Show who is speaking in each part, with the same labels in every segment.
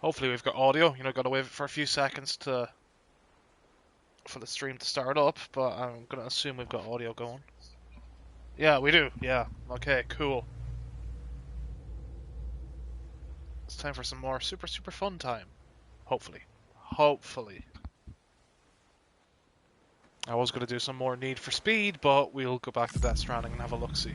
Speaker 1: Hopefully we've got audio. You know, gotta wait for a few seconds for the stream to start up, but I'm gonna assume we've got audio going. Yeah, we do. Yeah. Okay, cool. It's time for some more super fun time. Hopefully. Hopefully. I was gonna do some more Need for Speed, but we'll go back to Death Stranding and have a look-see.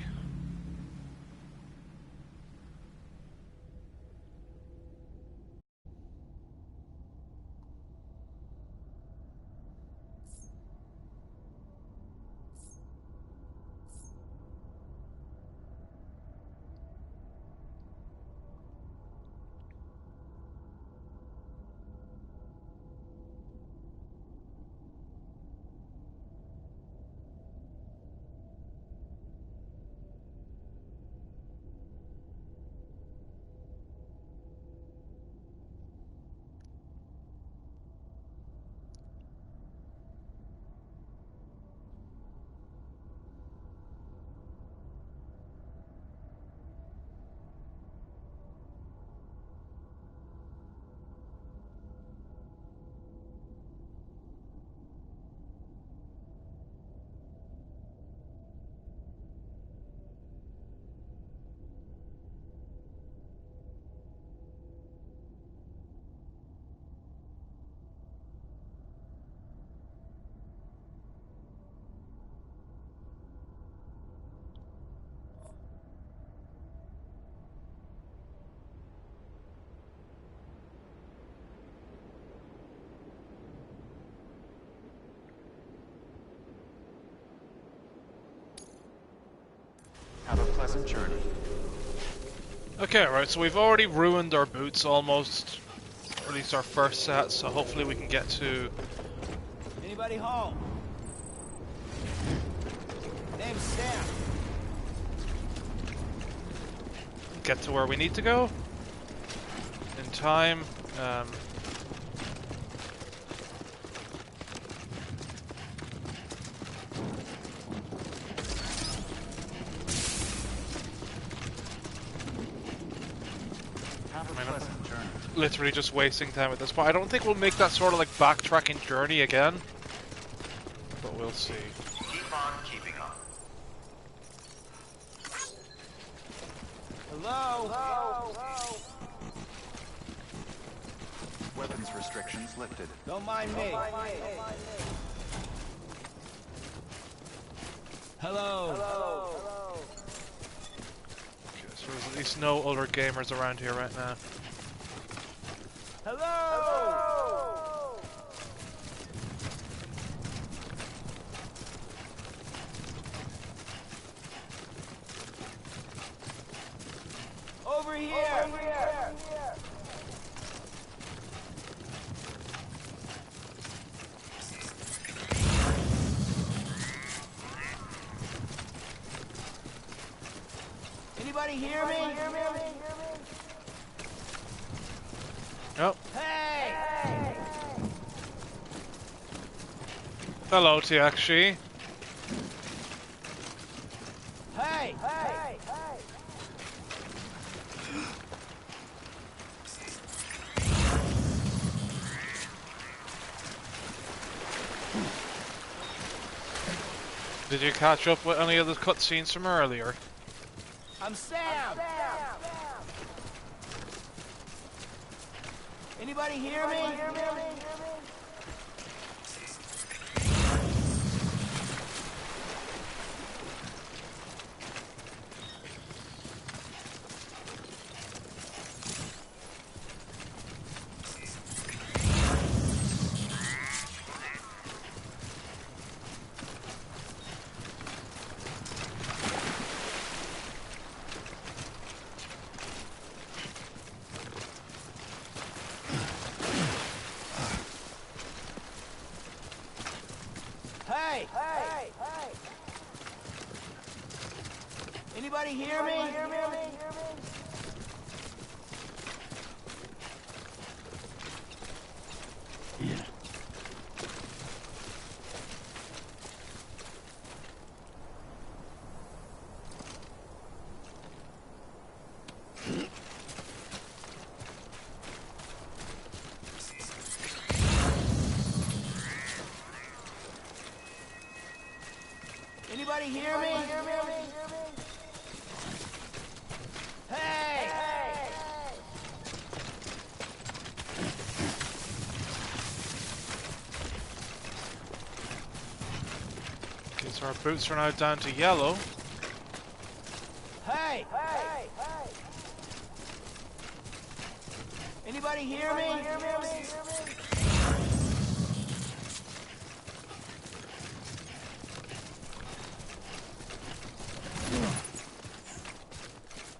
Speaker 2: Have a pleasant journey.
Speaker 1: Okay, right, so we've already ruined our boots almost. Or at least our first set, so hopefully we can get to...
Speaker 3: Anybody home? Name's Sam.
Speaker 1: get to where we need to go in time. Literally just wasting time at this point. I don't think we'll make that sort of like backtracking journey again, but we'll see.
Speaker 2: Keep on keeping on.
Speaker 3: Hello? Hello?
Speaker 2: Weapons restrictions lifted.
Speaker 3: Don't mind me. Hello? Hello?
Speaker 1: Okay, so there's at least no other gamers around here right now.
Speaker 3: Hello? Hello? Over here! Over here! Anybody hear me?
Speaker 1: Oh.
Speaker 3: Hey!
Speaker 1: Hello, TXG.
Speaker 3: Hey! Hey!
Speaker 1: Did you catch up with any of the cutscenes from earlier?
Speaker 3: I'm Sam! Anybody hear me? Hey! Hey! Anybody hear me? hear me? Hey!
Speaker 1: Okay, so our boots are now down to yellow.
Speaker 3: Hey! Anybody hear me?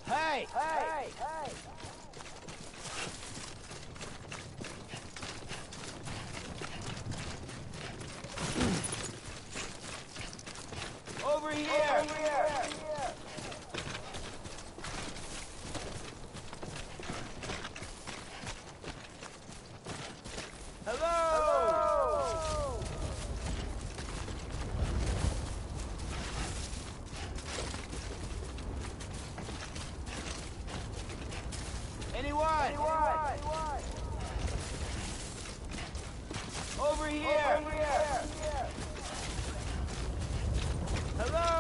Speaker 3: Hey! Over here! Hello! Anyone? Over here! Hello!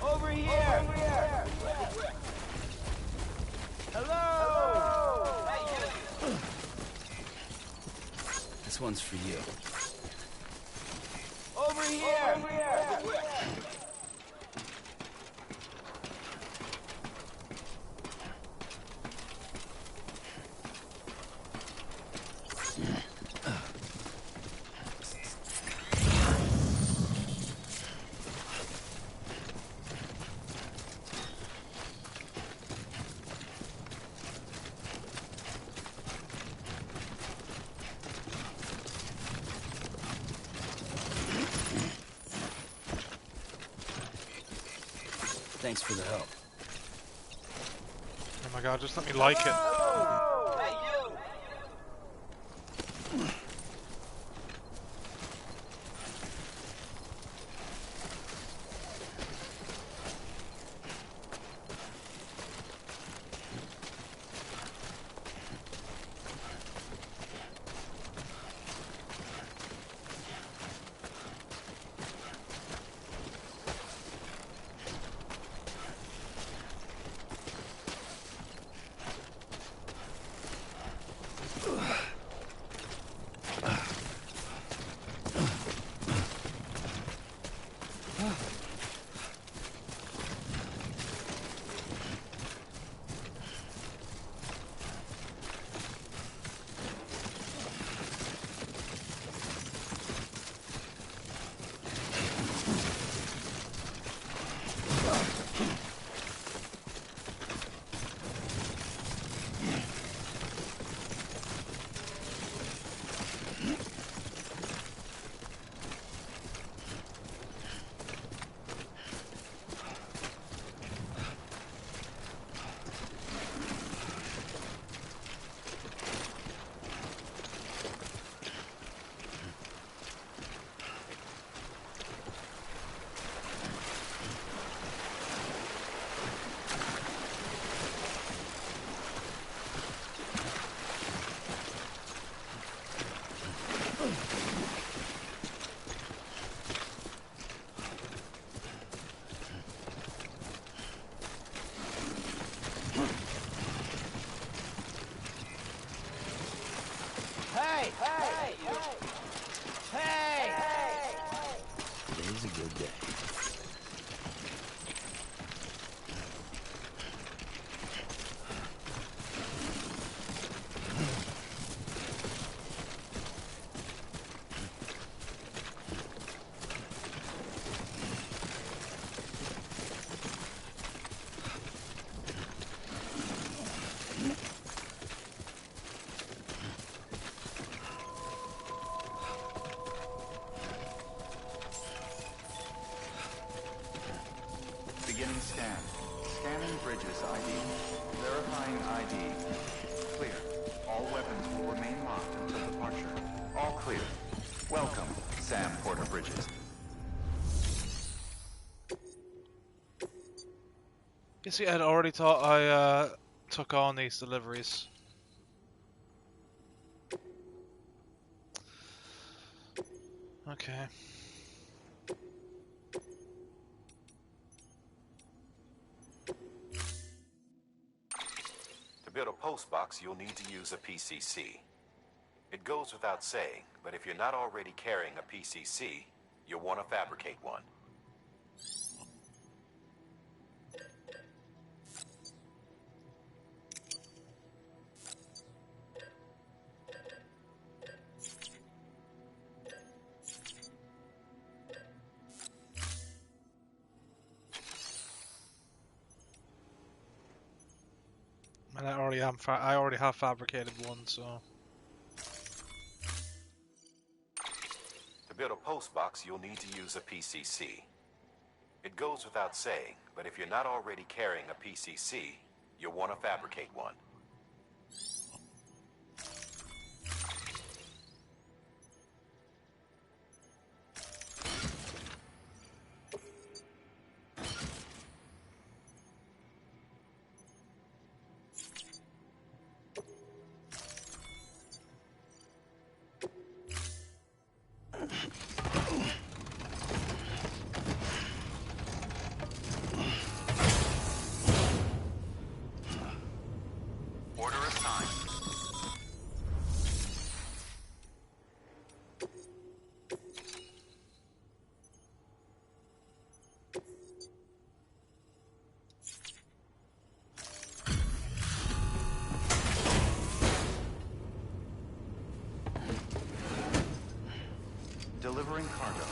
Speaker 3: Over here! Hello!
Speaker 4: This one's for you.
Speaker 3: Over here!
Speaker 4: Thanks for the help.
Speaker 1: Oh my god, just let me like it.
Speaker 3: Hey, you!
Speaker 2: Bridges ID. Verifying ID. Clear. All weapons will remain locked until departure. All clear. Welcome, Sam Porter Bridges.
Speaker 1: You see, I'd already thought I took on these deliveries. Okay.
Speaker 5: To build a post box, you'll need to use a PCC. It goes without saying, but if you're not already carrying a PCC, you'll want to fabricate one.
Speaker 1: And I already have fabricated one, so.
Speaker 5: To build a post box, you'll need to use a PCC. It goes without saying, but if you're not already carrying a PCC, you'll want to fabricate one.
Speaker 2: Order assigned. Delivering cargo.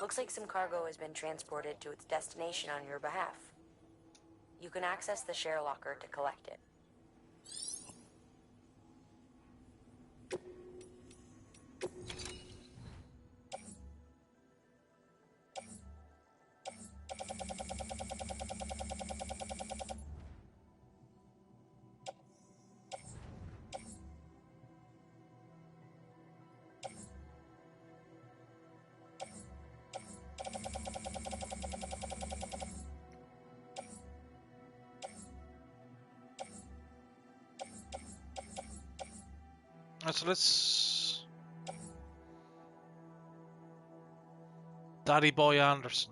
Speaker 6: Looks like some cargo has been transported to its destination on your behalf. You can access the share locker to collect it.
Speaker 1: So let's. Daddy Boy Anderson.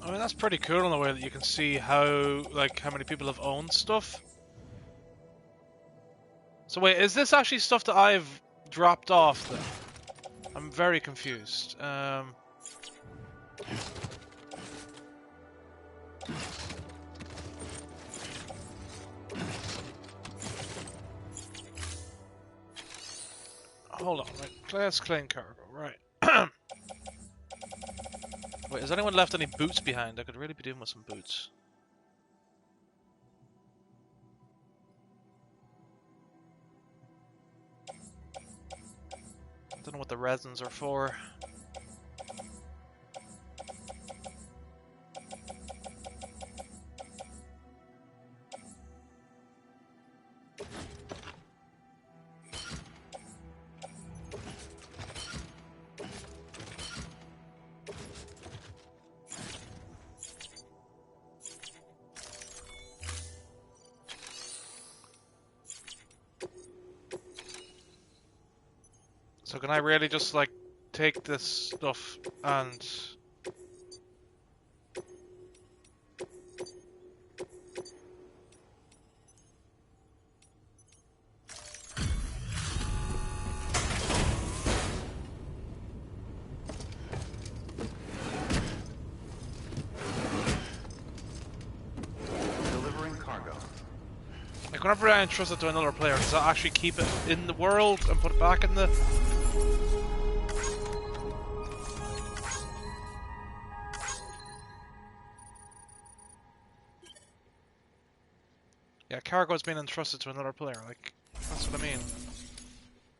Speaker 1: I mean, that's pretty cool in the way that you can see how many people have owned stuff. So wait, is this actually stuff that I've dropped off then? I'm very confused. Hold on, right? Class claim cargo, right. Wait, has anyone left any boots behind? I could really be doing with some boots. Don't know what the resins are for. So can I really just like take this stuff and
Speaker 2: Delivering cargo.
Speaker 1: like whenever I entrust it to another player, does that actually keep it in the world and put it back in the? Yeah, cargo's been entrusted to another player. Like that's what I mean.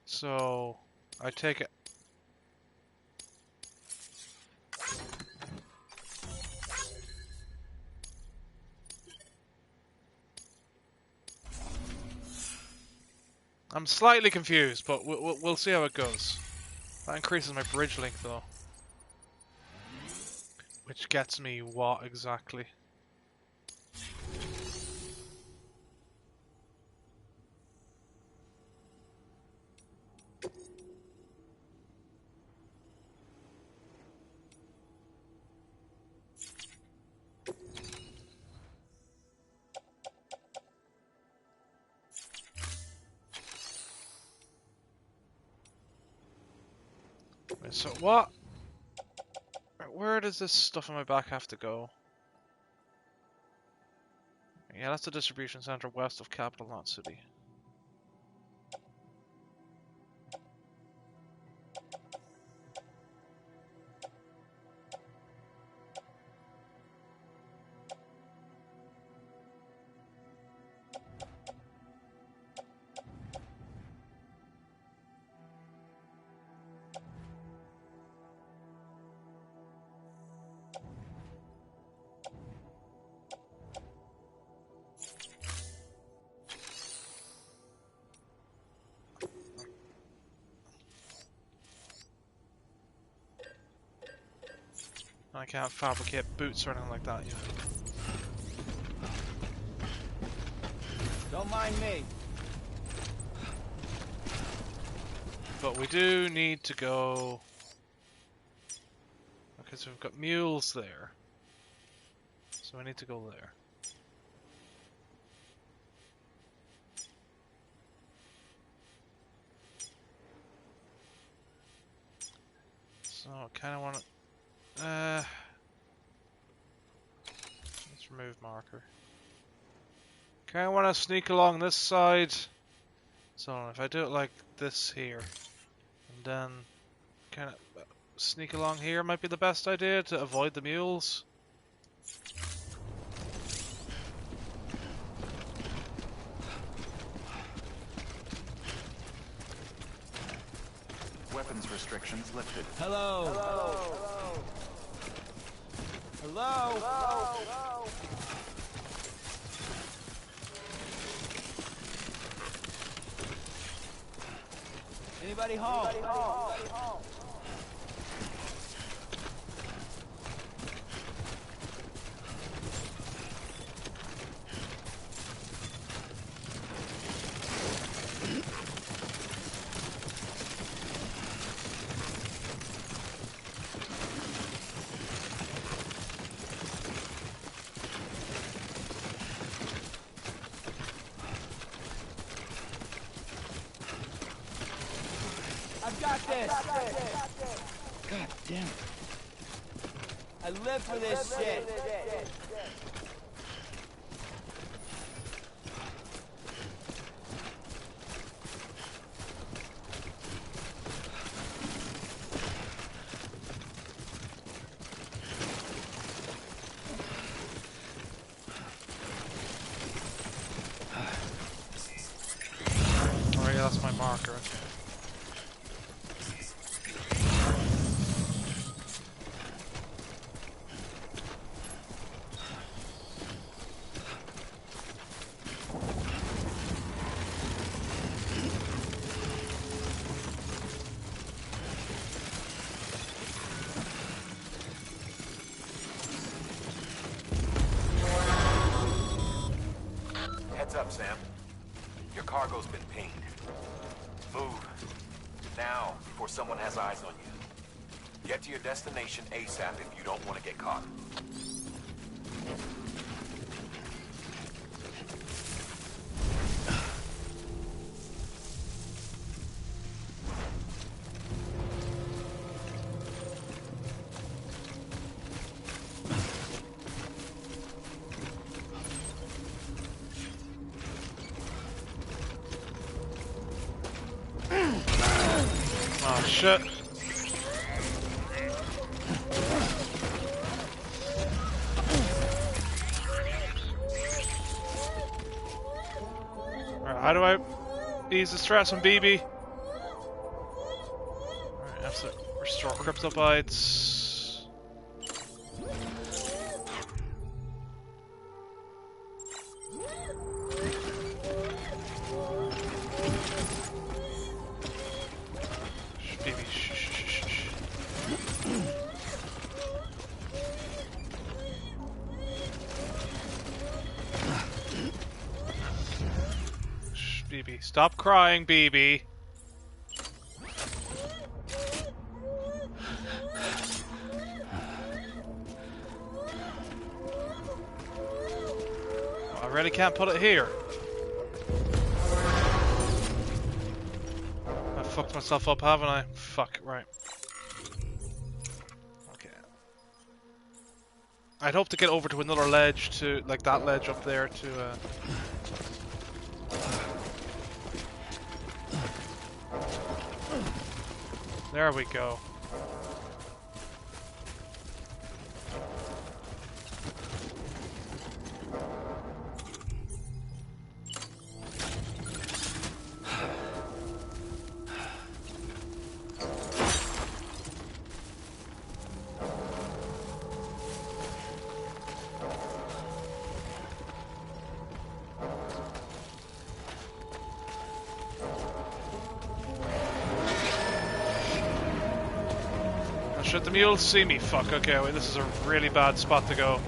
Speaker 1: So I take it. I'm slightly confused, but we'll see how it goes. That increases my bridge length though. Which gets me what exactly? Wait, so what? Where does this stuff on my back have to go? Yeah, that's the distribution center west of Capital Knot City. I can't fabricate boots or anything like that yet.
Speaker 3: Don't mind me.
Speaker 1: But we do need to go... Okay, so we've got mules there. So we need to go there. So I kind of want to... let's remove marker. Kind of want to sneak along this side. So if I do it like this here, and then kind of sneak along here might be the best idea to avoid the mules.
Speaker 2: Weapons restrictions lifted.
Speaker 3: Hello. Hello. Anybody home? I've got this.
Speaker 4: God damn it.
Speaker 3: I live for this shit.
Speaker 1: Oh yeah, that's my marker. Okay.
Speaker 5: Heads up, Sam. Your cargo's been pinged. Move. Now, before someone has eyes on you. Get to your destination ASAP if you don't want to get caught.
Speaker 1: Oh shit. Alright, how do I ease the stress on BB? Alright, have to restore cryptobytes. BB, shh, shh, shh, shh. Shh, BB, stop crying, BB. I really can't put it here. I fucked myself up, haven't I? Fuck, right. Okay. I'd hope to get over to another ledge to, like that ledge up there to, There we go. Should the mules see me? Fuck, okay, wait, this is a really bad spot to go.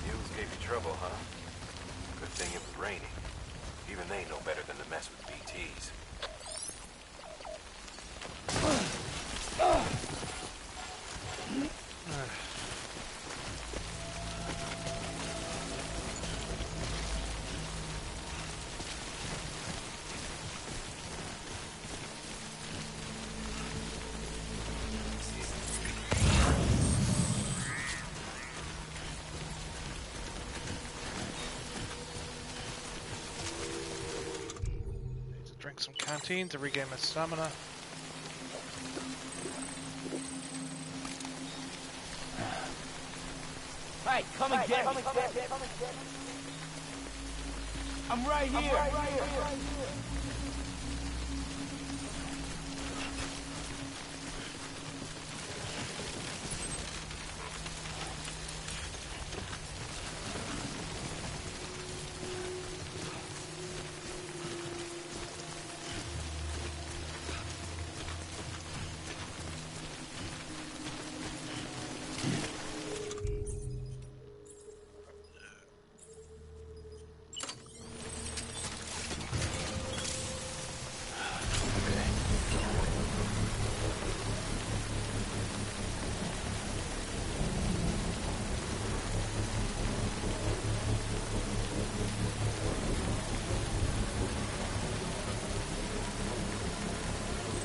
Speaker 5: Mules gave you trouble, huh? Good thing it was raining. Even they know better than to mess with BTs.
Speaker 1: Need to drink some canteen to regain my stamina.
Speaker 3: Hey, come and get me. I'm right here.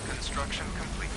Speaker 2: Construction complete.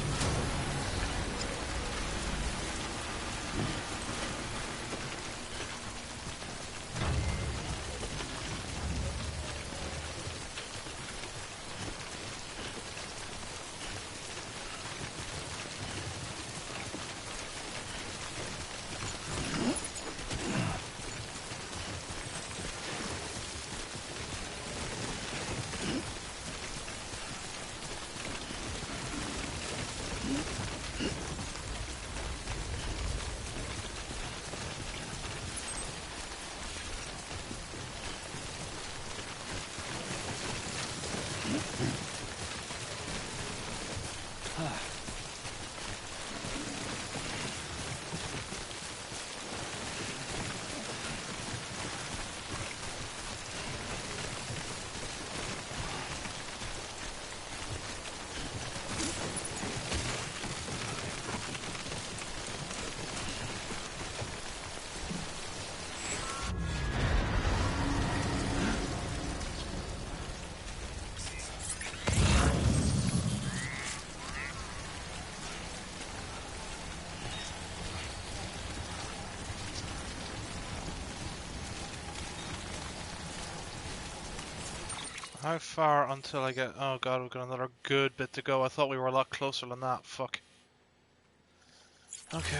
Speaker 1: How far until I get... Oh god, we've got another good bit to go. I thought we were a lot closer than that. Fuck. Okay.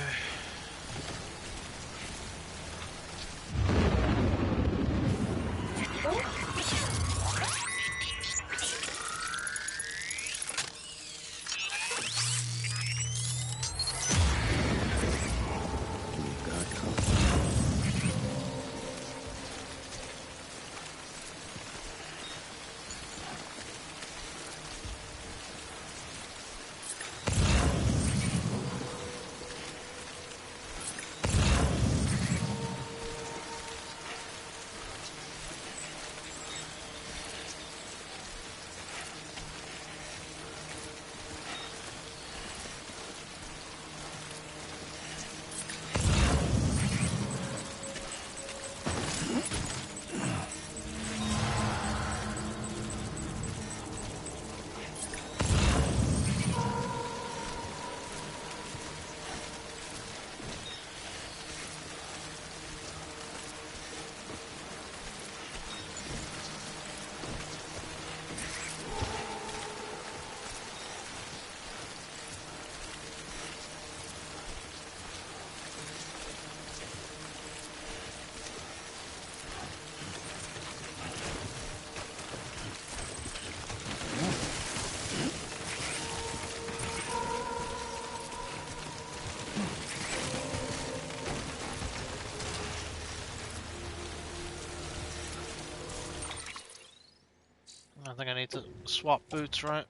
Speaker 1: I think I need to swap boots, right?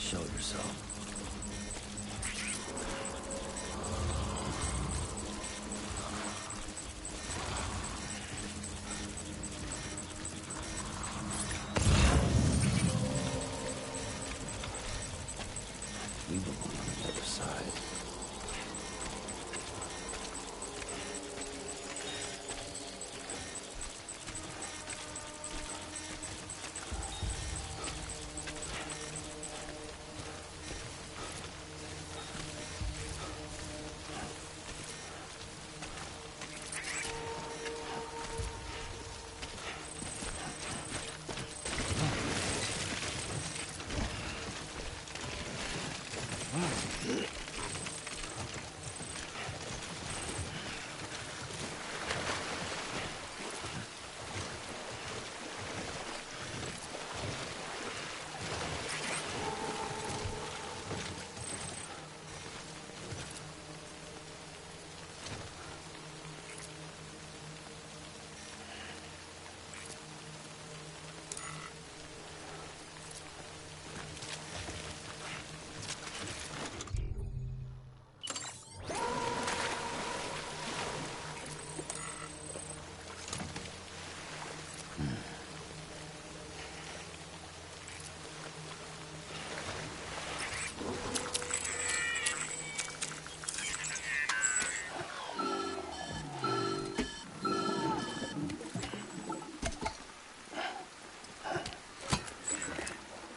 Speaker 4: Show yourself. We belong on the other side.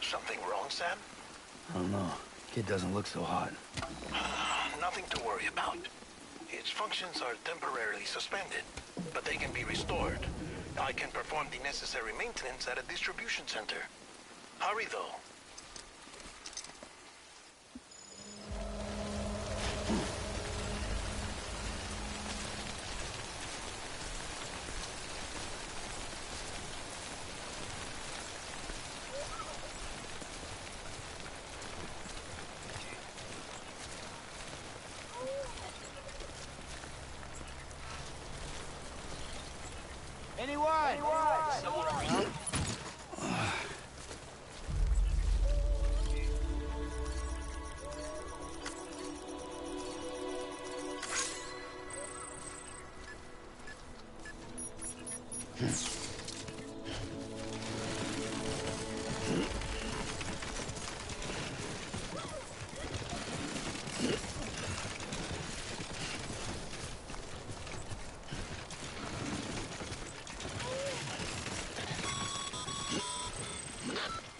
Speaker 7: Something wrong, Sam?
Speaker 4: I don't know. Kid doesn't look so hot.
Speaker 7: Nothing to worry about. Its functions are temporarily suspended, but they can be restored. I can perform the necessary maintenance at a distribution center. Hurry, though.
Speaker 3: Anyone?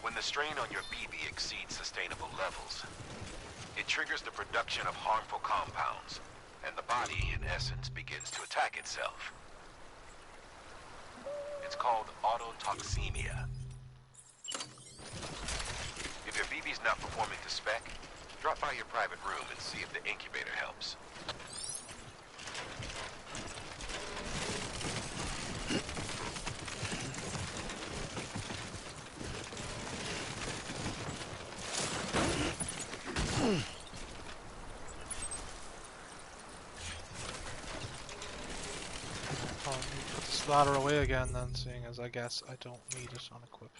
Speaker 5: When the strain on your BB exceeds sustainable levels, it triggers the production of harmful compounds, and the body, in essence, begins to attack itself. It's called autotoxemia. If your BB's not performing to spec, drop by your private room and see if the incubator helps.
Speaker 1: I'll need to put this ladder away again then, seeing as I guess I don't need it on equip.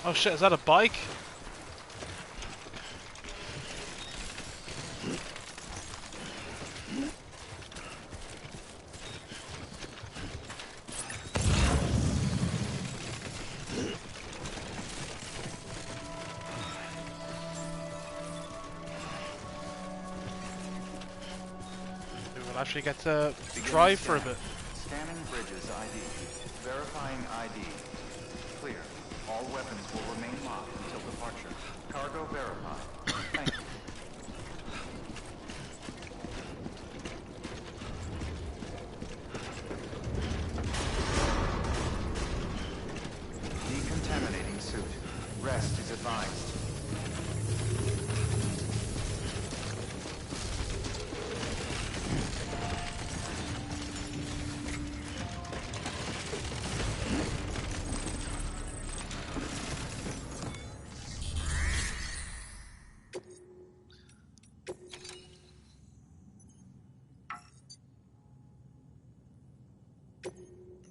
Speaker 1: Oh shit, is that a bike? We will actually get to drive for a bit.
Speaker 2: Scanning bridges ID. Verifying ID. Clear. All weapons will remain locked until departure. Cargo verified. Thank you. Decontaminating suit. Rest is advised.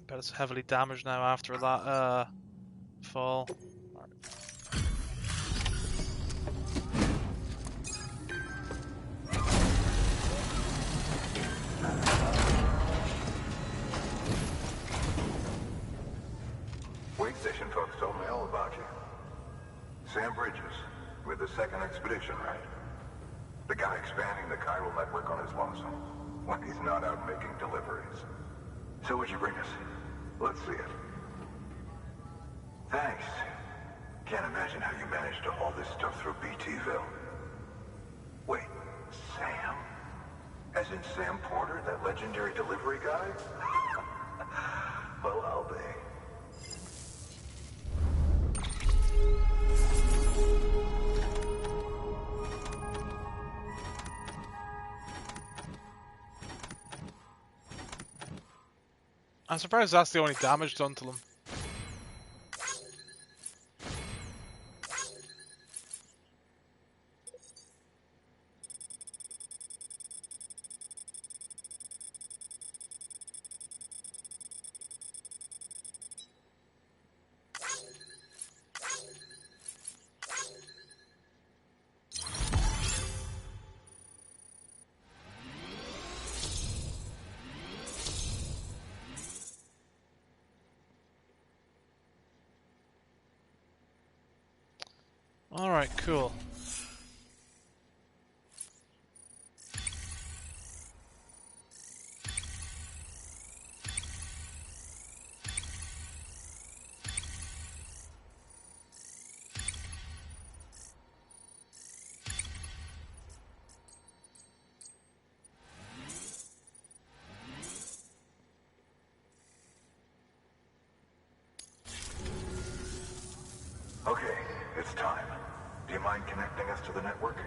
Speaker 1: Bet it's heavily damaged now after that fall.
Speaker 8: Wait station folks told me all about you. Sam Bridges, with the second expedition, right? The guy expanding the chiral network on his lonesome, when he's not out making deliveries. So what'd you bring us? Let's see it. Thanks. Can't imagine how you managed to haul this stuff through BTville. Wait, Sam? As in Sam Porter, that legendary delivery guy? Well, I'll be.
Speaker 1: I'm surprised that's the only damage done to them. Alright, cool.
Speaker 8: line connecting us to the network?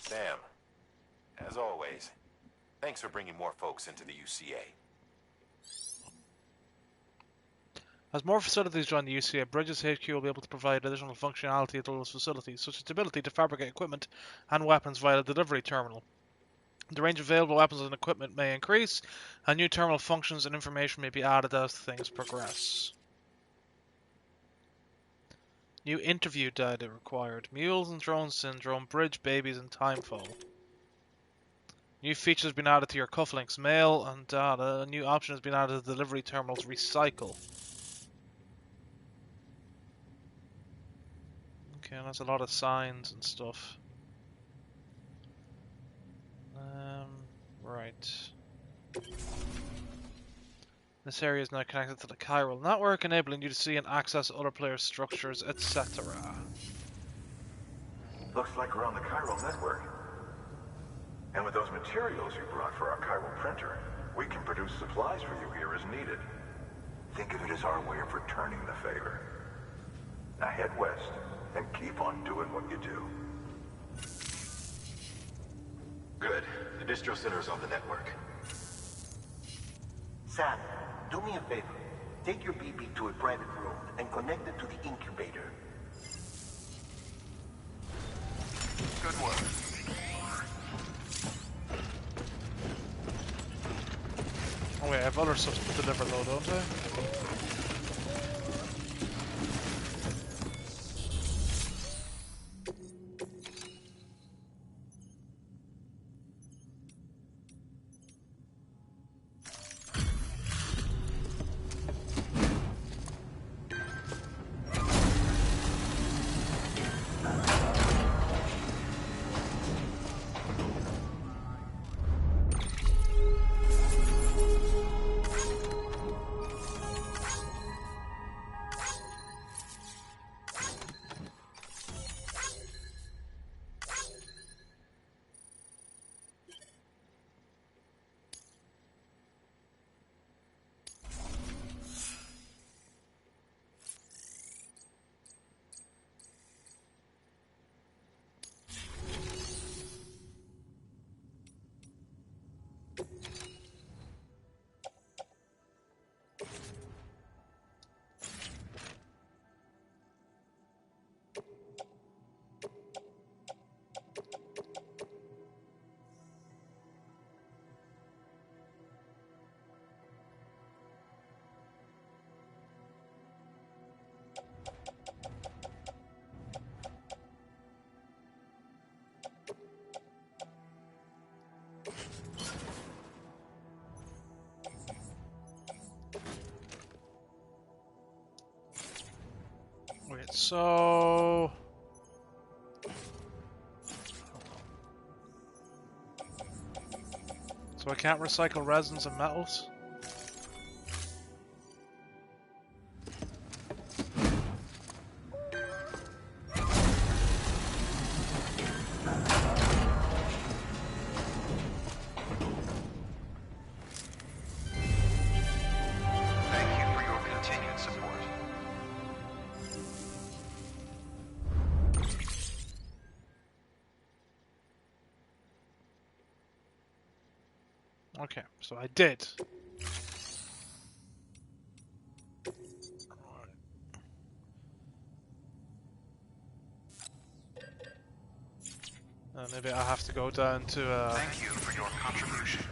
Speaker 5: Sam, as always, thanks for bringing more folks into the UCA.
Speaker 1: As more facilities join the UCA, Bridges HQ will be able to provide additional functionality at those facilities, such as the ability to fabricate equipment and weapons via the delivery terminal. The range of available weapons and equipment may increase, and new terminal functions and information may be added as things progress. New interview data required. Mules and drone syndrome, bridge babies, and timefall. New features have been added to your cufflinks, mail and data. A new option has been added to the delivery terminals, recycle. Okay, that's a lot of signs and stuff. Right. This area is now connected to the chiral network, enabling you to see and access other players' structures, etc.
Speaker 8: Looks like we're on the chiral network. And with those materials you brought for our chiral printer, we can produce supplies for you here as needed. Think of it as our way of returning the favor. Now head west and keep on doing what you do.
Speaker 5: Good. The distro center is on the network.
Speaker 9: Sam, do me a favor. Take your BB to a private room and connect it to the incubator.
Speaker 2: Good work.
Speaker 1: Oh wait, I have other stuff to deliver though, don't I? Wait, so... So I can't recycle resins and metals?
Speaker 2: Thank you for your continued support.
Speaker 1: Okay, so I did. Maybe I have to go down to
Speaker 2: Thank you for your contribution.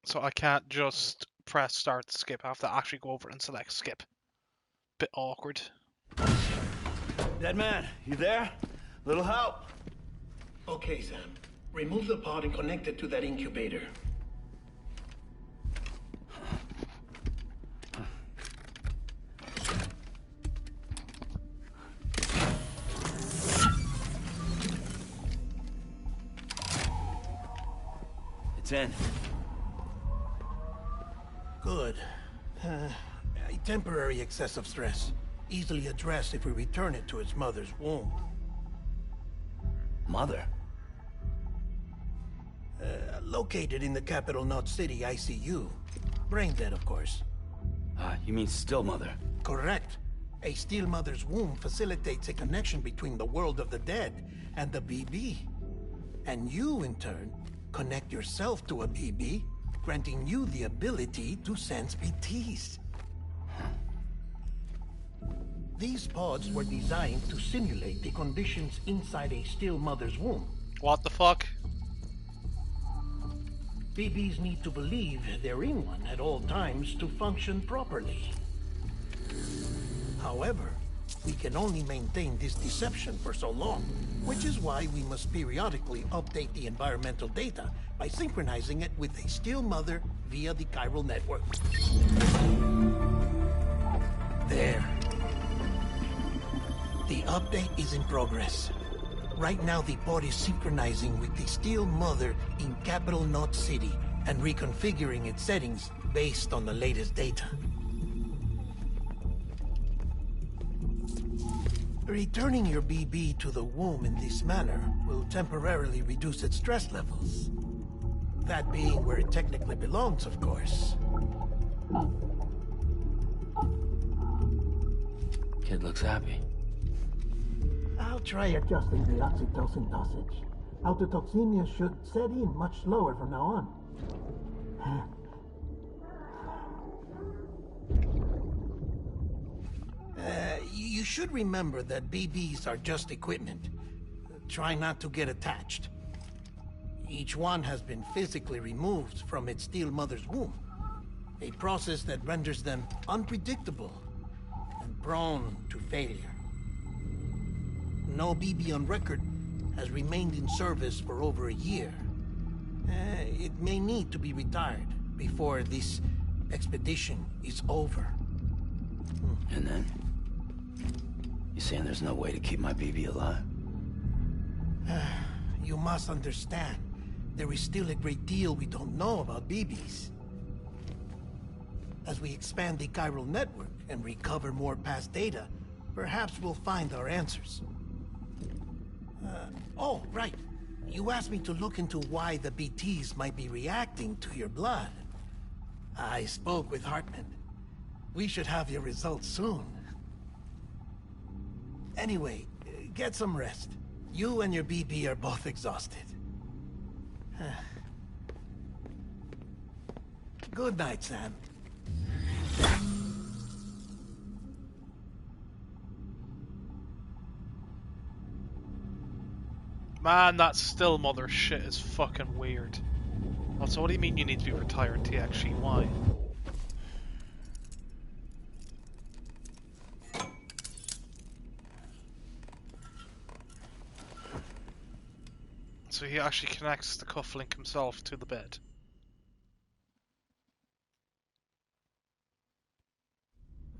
Speaker 1: So I can't just press start to skip. I have to actually go over and select skip. Bit awkward.
Speaker 3: Dead man, you there? Little help?
Speaker 9: Okay, Sam. Remove the pod and connect it to that incubator.
Speaker 3: It's in.
Speaker 9: Good. A temporary excessive stress. Easily addressed if we return it to its mother's womb.
Speaker 3: Mother?
Speaker 9: Located in the capital Knot City ICU. Brain dead, of course.
Speaker 3: You mean still mother?
Speaker 9: Correct. A steel mother's womb facilitates a connection between the world of the dead and the BB. And you, in turn, connect yourself to a BB, granting you the ability to sense BTs. These pods were designed to simulate the conditions inside a still mother's womb.
Speaker 1: What the fuck?
Speaker 9: BBs need to believe they're in one at all times to function properly. However, we can only maintain this deception for so long, which is why we must periodically update the environmental data by synchronizing it with a still mother via the chiral network. There. The update is in progress. Right now, the pod is synchronizing with the steel mother in capital Knot City and reconfiguring its settings based on the latest data. Returning your BB to the womb in this manner will temporarily reduce its stress levels. That being where it technically belongs, of course.
Speaker 3: Kid looks happy.
Speaker 9: I'll try adjusting the oxytocin dosage. Autotoxemia should set in much slower from now on. You should remember that BBs are just equipment. Try not to get attached. Each one has been physically removed from its steel mother's womb. A process that renders them unpredictable and prone to failure. No BB on record has remained in service for over a year. It may need to be retired before this expedition is over.
Speaker 3: And then? You saying there's no way to keep my BB alive?
Speaker 9: You must understand, there is still a great deal we don't know about BBs. As we expand the chiral network and recover more past data, perhaps we'll find our answers. Oh, right. You asked me to look into why the BTs might be reacting to your blood. I spoke with Hartman. We should have your results soon. Anyway, get some rest. You and your BB are both exhausted. Good night, Sam.
Speaker 1: Man, that still mother shit is fucking weird. Also, what do you mean you need to be retired, TXG? Why? So he actually connects the cufflink himself to the bed.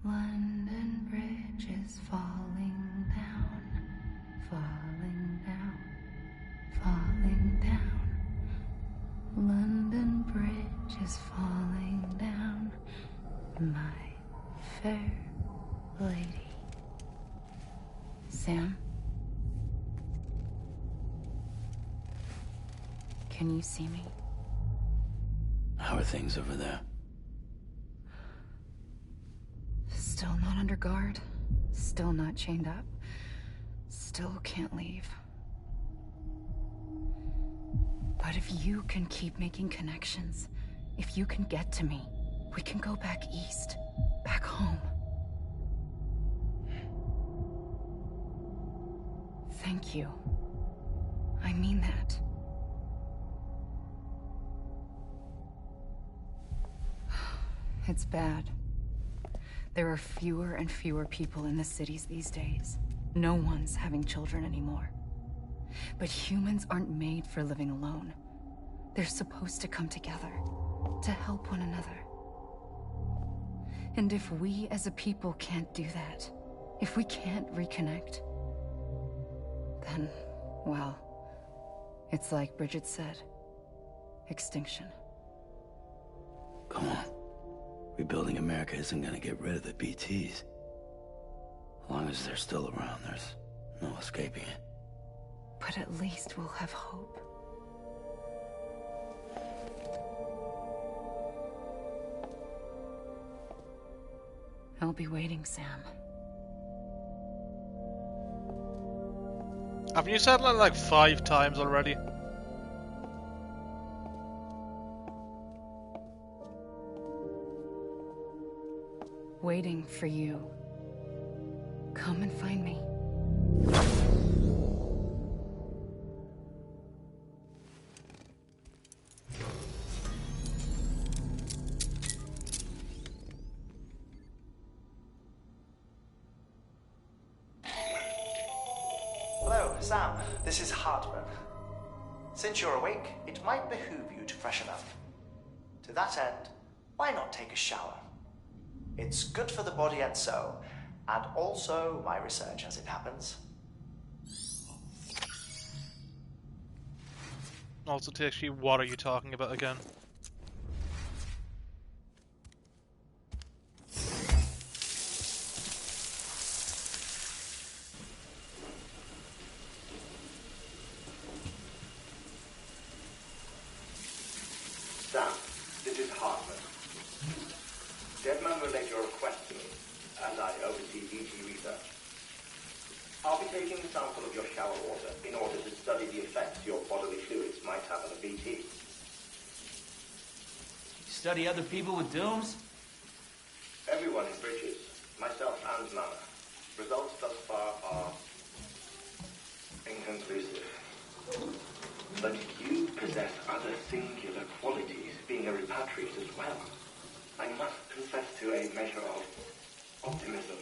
Speaker 10: London Bridge is falling down, falling down, falling down. London Bridge is falling down, my fair lady. Sam? Can you see me?
Speaker 3: How are things over there?
Speaker 10: Still not under guard, still not chained up, still can't leave. But if you can keep making connections, if you can get to me, we can go back east, back home. Thank you. I mean that. It's bad. There are fewer and fewer people in the cities these days. No one's having children anymore. But humans aren't made for living alone. They're supposed to come together, to help one another. And if we as a people can't do that, if we can't reconnect, then, well, it's like Bridget said, extinction.
Speaker 3: Come on. Rebuilding America isn't gonna get rid of the BTs. As long as they're still around, there's no escaping it.
Speaker 10: But at least we'll have hope. I'll be waiting, Sam.
Speaker 1: Haven't you said that like 5 times already?
Speaker 10: Waiting for you. Come and find me.
Speaker 11: Hello, Sam. This is Hartman. Since you're awake, it might behoove you to freshen up. To that end, why not take a shower? It's good for the body and soul, and also my research as it happens.
Speaker 1: Also, Tishy, what are you talking about again?
Speaker 11: Sam, this is Hartman. Deadman relayed your request to me, and I oversee VT research. I'll be taking a sample of your shower water in order to study the effects your bodily fluids might have on a VT.
Speaker 12: Study other people with dooms?
Speaker 11: Everyone in Bridges, myself and Mama. Results thus far are inconclusive. But you possess other singular qualities, being a repatriate as well. I must confess to a measure of optimism.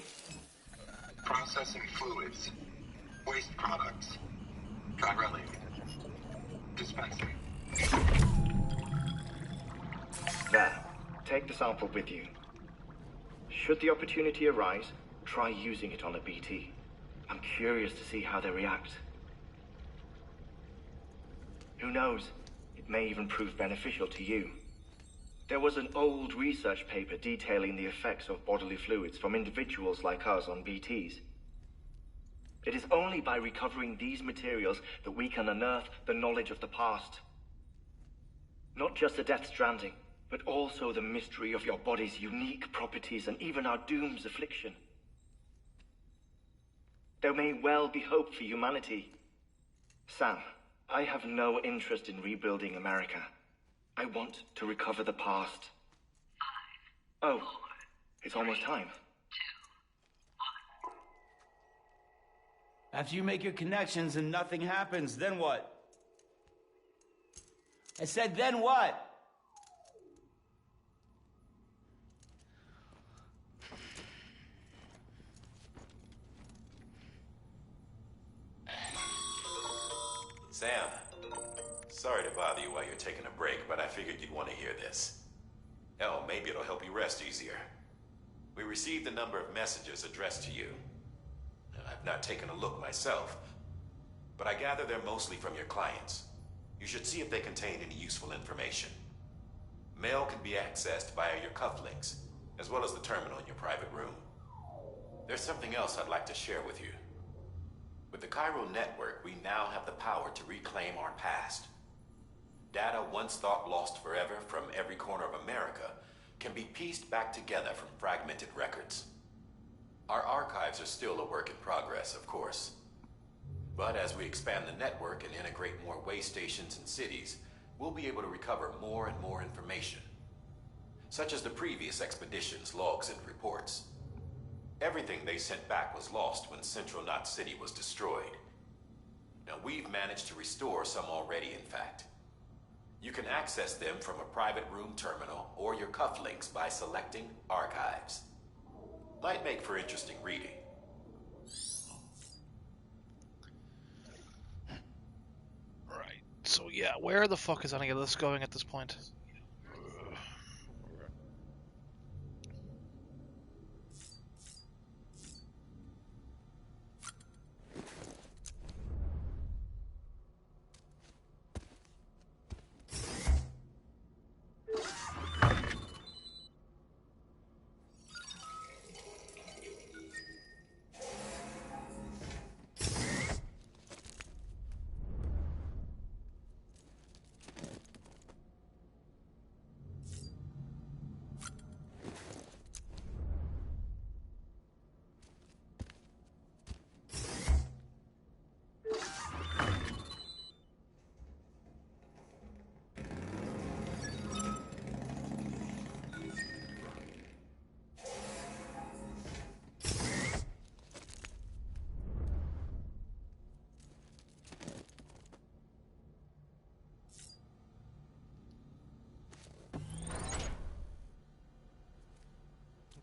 Speaker 8: Processing fluids. Waste products. Direlli. Dispensing.
Speaker 11: There. Take the sample with you. Should the opportunity arise, try using it on a BT. I'm curious to see how they react. Who knows? It may even prove beneficial to you. There was an old research paper detailing the effects of bodily fluids from individuals like us on BTs. It is only by recovering these materials that we can unearth the knowledge of the past. Not just the Death Stranding, but also the mystery of your body's unique properties and even our doom's affliction. There may well be hope for humanity. Sam, I have no interest in rebuilding America. I want to recover the past. 5, oh, 4, it's almost time.
Speaker 12: 2, 1. After you make your connections and nothing happens, then what? I said, then what?
Speaker 5: Sam, sorry to bother you while you're taking a break, but I figured you'd want to hear this. Hell, maybe it'll help you rest easier. We received a number of messages addressed to you. I've not taken a look myself, but I gather they're mostly from your clients. You should see if they contain any useful information. Mail can be accessed via your cufflinks, as well as the terminal in your private room. There's something else I'd like to share with you. With the Chiral network, we now have the power to reclaim our past. Data once thought lost forever from every corner of America can be pieced back together from fragmented records. Our archives are still a work in progress, of course. But as we expand the network and integrate more way stations and cities, we'll be able to recover more and more information, such as the previous expedition's logs and reports. Everything they sent back was lost when Central Knot City was destroyed. Now, we've managed to restore some already, in fact. You can access them from a private room terminal or your cufflinks by selecting Archives. Might make for interesting reading.
Speaker 1: Right. So yeah, where the fuck is any of this going at this point?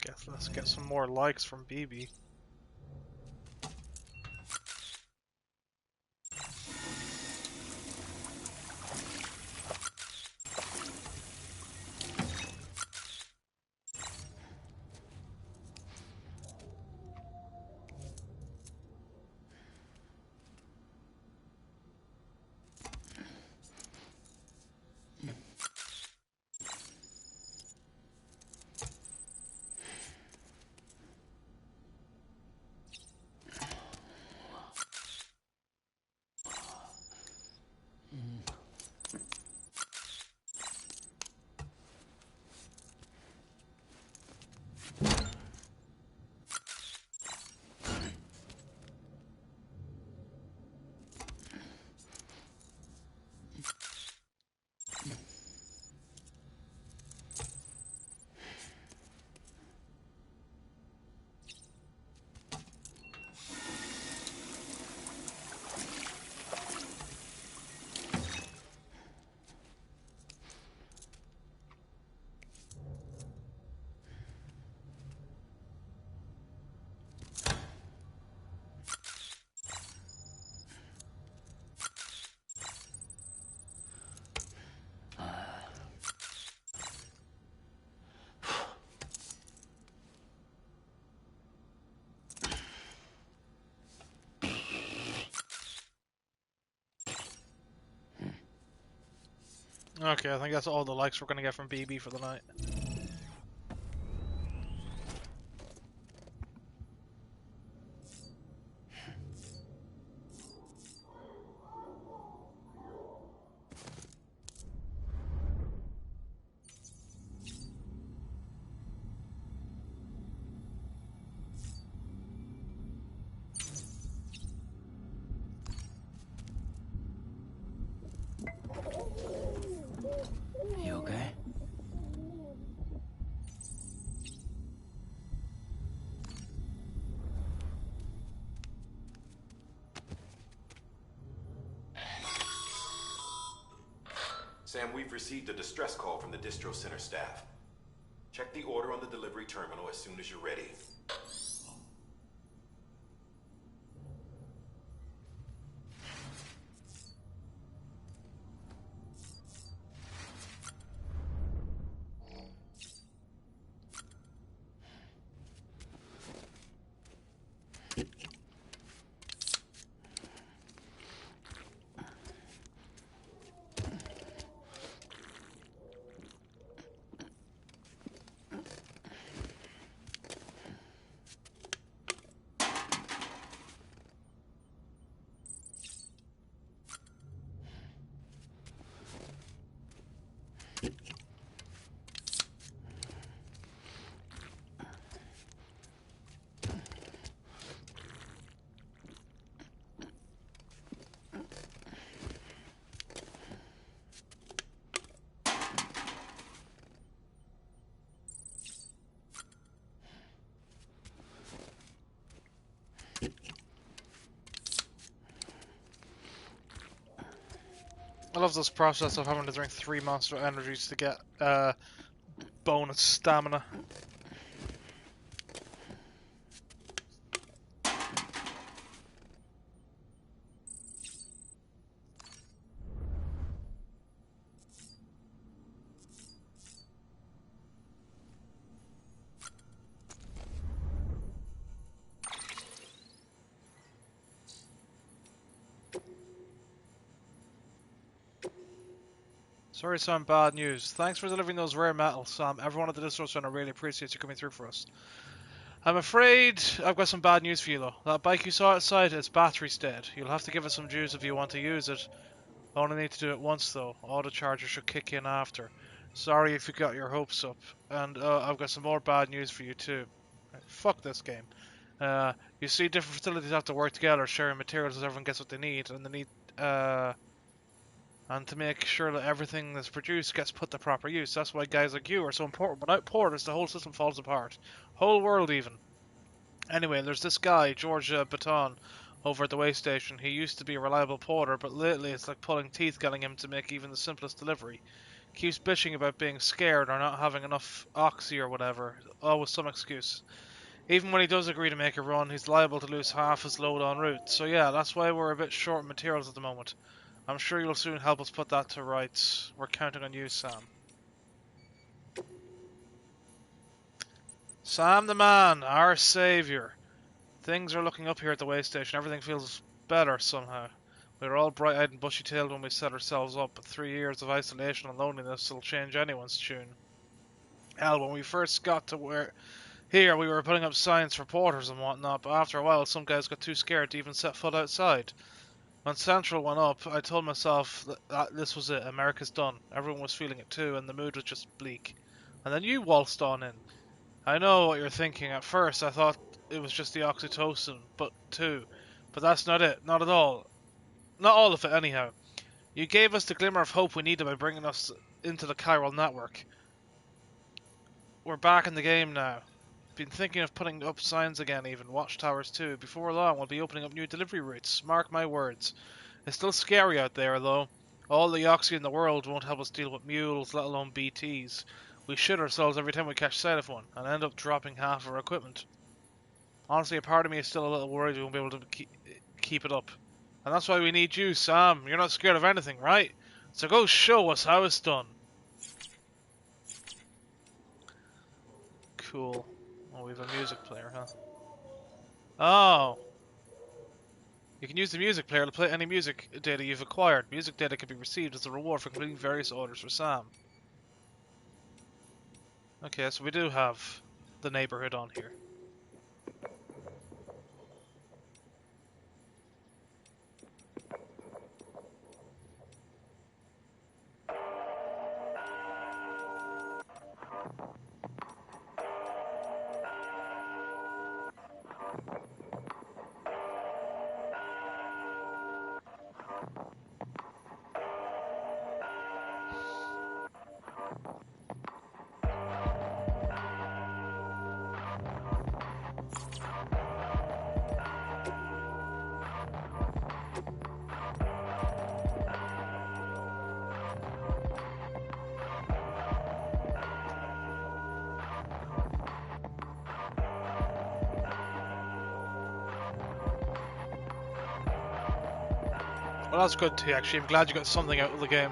Speaker 1: Guess let's get some more likes from BB. Okay, I think that's all the likes we're gonna get from BB for the night.
Speaker 3: You okay?
Speaker 5: Sam, we've received a distress call from the distro center staff. Check the order on the delivery terminal as soon as you're ready.
Speaker 1: love this process of having to drink 3 monster energies to get bonus stamina. Sorry, Sam, bad news. Thanks for delivering those rare metals, Sam. Everyone at the distro center really appreciates you coming through for us. I'm afraid I've got some bad news for you, though. That bike you saw outside, its battery's dead. You'll have to give it some juice if you want to use it. Only need to do it once, though. Auto charger should kick in after. Sorry if you got your hopes up. And I've got some more bad news for you, too. Fuck this game. You see, different facilities have to work together, sharing materials as everyone gets what they need, and they need, and to make sure that everything that's produced gets put to proper use. That's why guys like you are so important. Without porters, the whole system falls apart. Whole world, even. Anyway, there's this guy, George Baton, over at the way station. He used to be a reliable porter, but lately it's like pulling teeth getting him to make even the simplest delivery. Keeps bitching about being scared or not having enough oxy or whatever. Always some excuse. Even when he does agree to make a run, he's liable to lose half his load en route. So yeah, that's why we're a bit short of materials at the moment. I'm sure you'll soon help us put that to rights. We're counting on you, Sam. Sam the man, our savior. Things are looking up here at the way station. Everything feels better somehow. We were all bright-eyed and bushy-tailed when we set ourselves up, but 3 years of isolation and loneliness will change anyone's tune. Hell, when we first got to here, we were putting up signs for porters and whatnot, but after a while, some guys got too scared to even set foot outside. When Central went up, I told myself that this was it. America's done. Everyone was feeling it too, and the mood was just bleak. And then you waltzed on in. I know what you're thinking. At first, I thought it was just the oxytocin, but that's not it. Not at all. Not all of it, anyhow. You gave us the glimmer of hope we needed by bringing us into the chiral network. We're back in the game now. Been thinking of putting up signs again, even watchtowers too. Before long, we'll be opening up new delivery routes. Mark my words. It's still scary out there, though. All the oxy in the world won't help us deal with mules, let alone BTs. We shit ourselves every time we catch sight of one, and end up dropping half our equipment. Honestly, a part of me is still a little worried we won't be able to keep it up. And that's why we need you, Sam. You're not scared of anything, right? So go show us how it's done. Cool. Oh, we have a music player, huh? Oh! You can use the music player to play any music data you've acquired. Music data can be received as a reward for completing various orders for Sam. Okay, so we do have the neighborhood on here. Well, that's good too, actually. I'm glad you got something out of the game.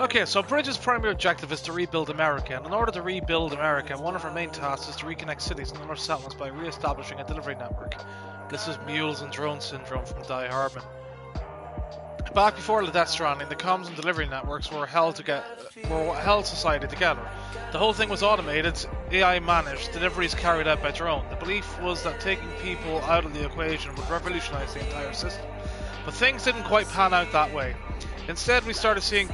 Speaker 1: Okay, so Bridge's primary objective is to rebuild America, and in order to rebuild America, one of her main tasks is to reconnect cities and other settlements by re-establishing a delivery network. This is Mules and Drone Syndrome from Die Hardman. Back before the Death Stranding, the comms and delivery networks were what held society together. The whole thing was automated, AI managed, deliveries carried out by drone. The belief was that taking people out of the equation would revolutionize the entire system. But things didn't quite pan out that way. Instead, we started seeing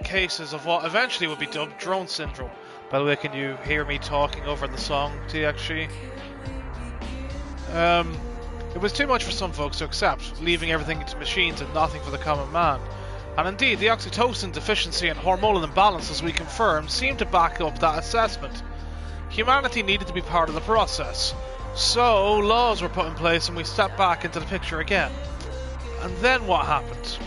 Speaker 1: cases of what eventually would be dubbed drone syndrome. By the way, can you hear me talking over the song, TXG? It was too much for some folks to accept, leaving everything to machines and nothing for the common man. And indeed, the oxytocin deficiency and hormonal imbalances we confirmed seemed to back up that assessment. Humanity needed to be part of the process. So, laws were put in place and we stepped back into the picture again. And then what happened?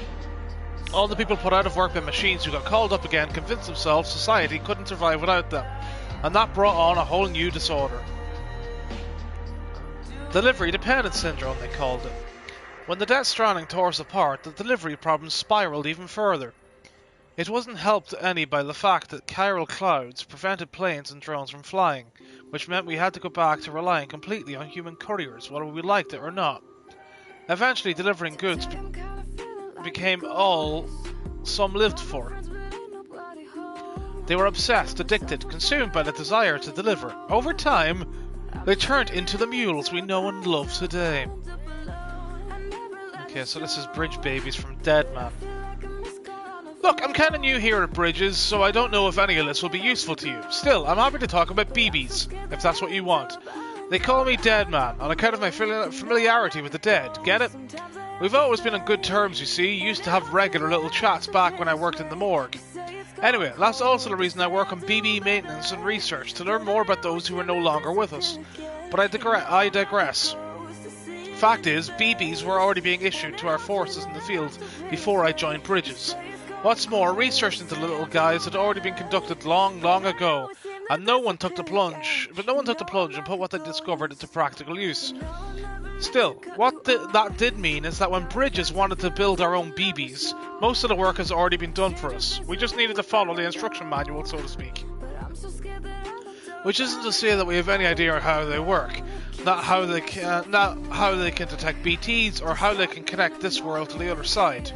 Speaker 1: All the people put out of work by machines who got called up again convinced themselves society couldn't survive without them. And that brought on a whole new disorder. Delivery dependence syndrome, they called it. When the Death Stranding tore us apart, the delivery problem spiraled even further. It wasn't helped any by the fact that chiral clouds prevented planes and drones from flying, which meant we had to go back to relying completely on human couriers, whether we liked it or not. Eventually, delivering goods became all some lived for. They were obsessed, addicted, consumed by the desire to deliver. Over time, they turned into the mules we know and love today. Okay, so this is Bridge Babies from Dead Man. Look, I'm kinda new here at Bridges, so I don't know if any of this will be useful to you. Still, I'm happy to talk about BBs, if that's what you want. They call me Dead Man, on account of my familiarity with the dead, get it? We've always been on good terms, you see, used to have regular little chats back when I worked in the morgue. Anyway, that's also the reason I work on BB maintenance and research, to learn more about those who are no longer with us. But I digress. Fact is, BBs were already being issued to our forces in the field before I joined Bridges. What's more, research into the little guys had already been conducted long, long ago, and no one took the plunge and put what they discovered into practical use. Still, what that did mean is that when Bridges wanted to build our own BBs, most of the work has already been done for us. We just needed to follow the instruction manual, so to speak. Which isn't to say that we have any idea how they work, not how they can detect BTs, or how they can connect this world to the other side.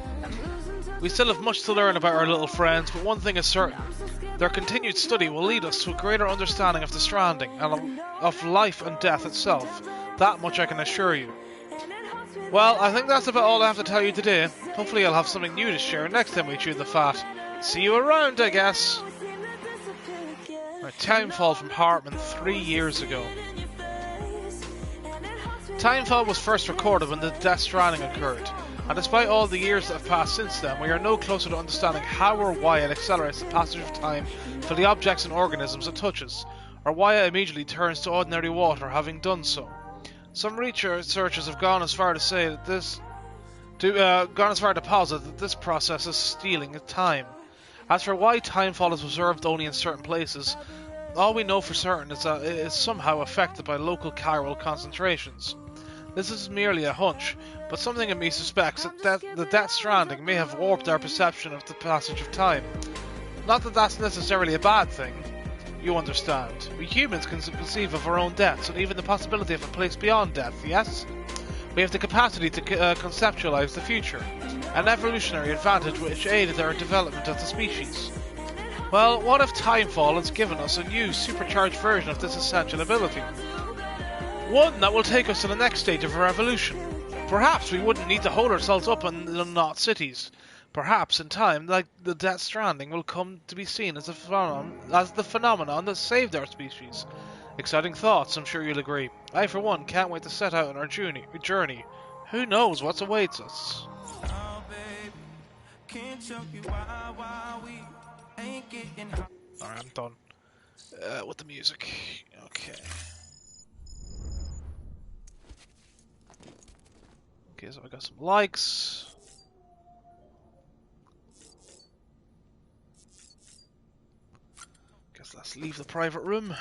Speaker 1: We still have much to learn about our little friends, but one thing is certain. Their continued study will lead us to a greater understanding of the Stranding, and of life and death itself. That much I can assure you. Well, I think that's about all I have to tell you today. Hopefully I'll have something new to share next time we chew the fat. See you around, I guess. Right, Timefall from Hartman 3 years ago. Timefall was first recorded when the Death Stranding occurred, and despite all the years that have passed since then, we are no closer to understanding how or why it accelerates the passage of time for the objects and organisms it touches, or why it immediately turns to ordinary water having done so. Some researchers have gone as far to say that posit that this process is stealing time. As for why timefall is observed only in certain places, all we know for certain is that it is somehow affected by local chiral concentrations. This is merely a hunch, but something in me suspects that the Death Stranding may have warped our perception of the passage of time. Not that that's necessarily a bad thing. You understand. We humans can conceive of our own deaths, and even the possibility of a place beyond death, yes? We have the capacity to conceptualize the future, an evolutionary advantage which aided our development as a species. Well, what if Timefall has given us a new, supercharged version of this essential ability? One that will take us to the next stage of our evolution. Perhaps we wouldn't need to hold ourselves up in the not cities. Perhaps, in time, like the Death Stranding will come to be seen as the phenomenon that saved our species. Exciting thoughts, I'm sure you'll agree. I, for one, can't wait to set out on our journey. Who knows what awaits us? Alright, I'm done with the music. Okay. Okay, so I got some likes. Guess let's leave the private room.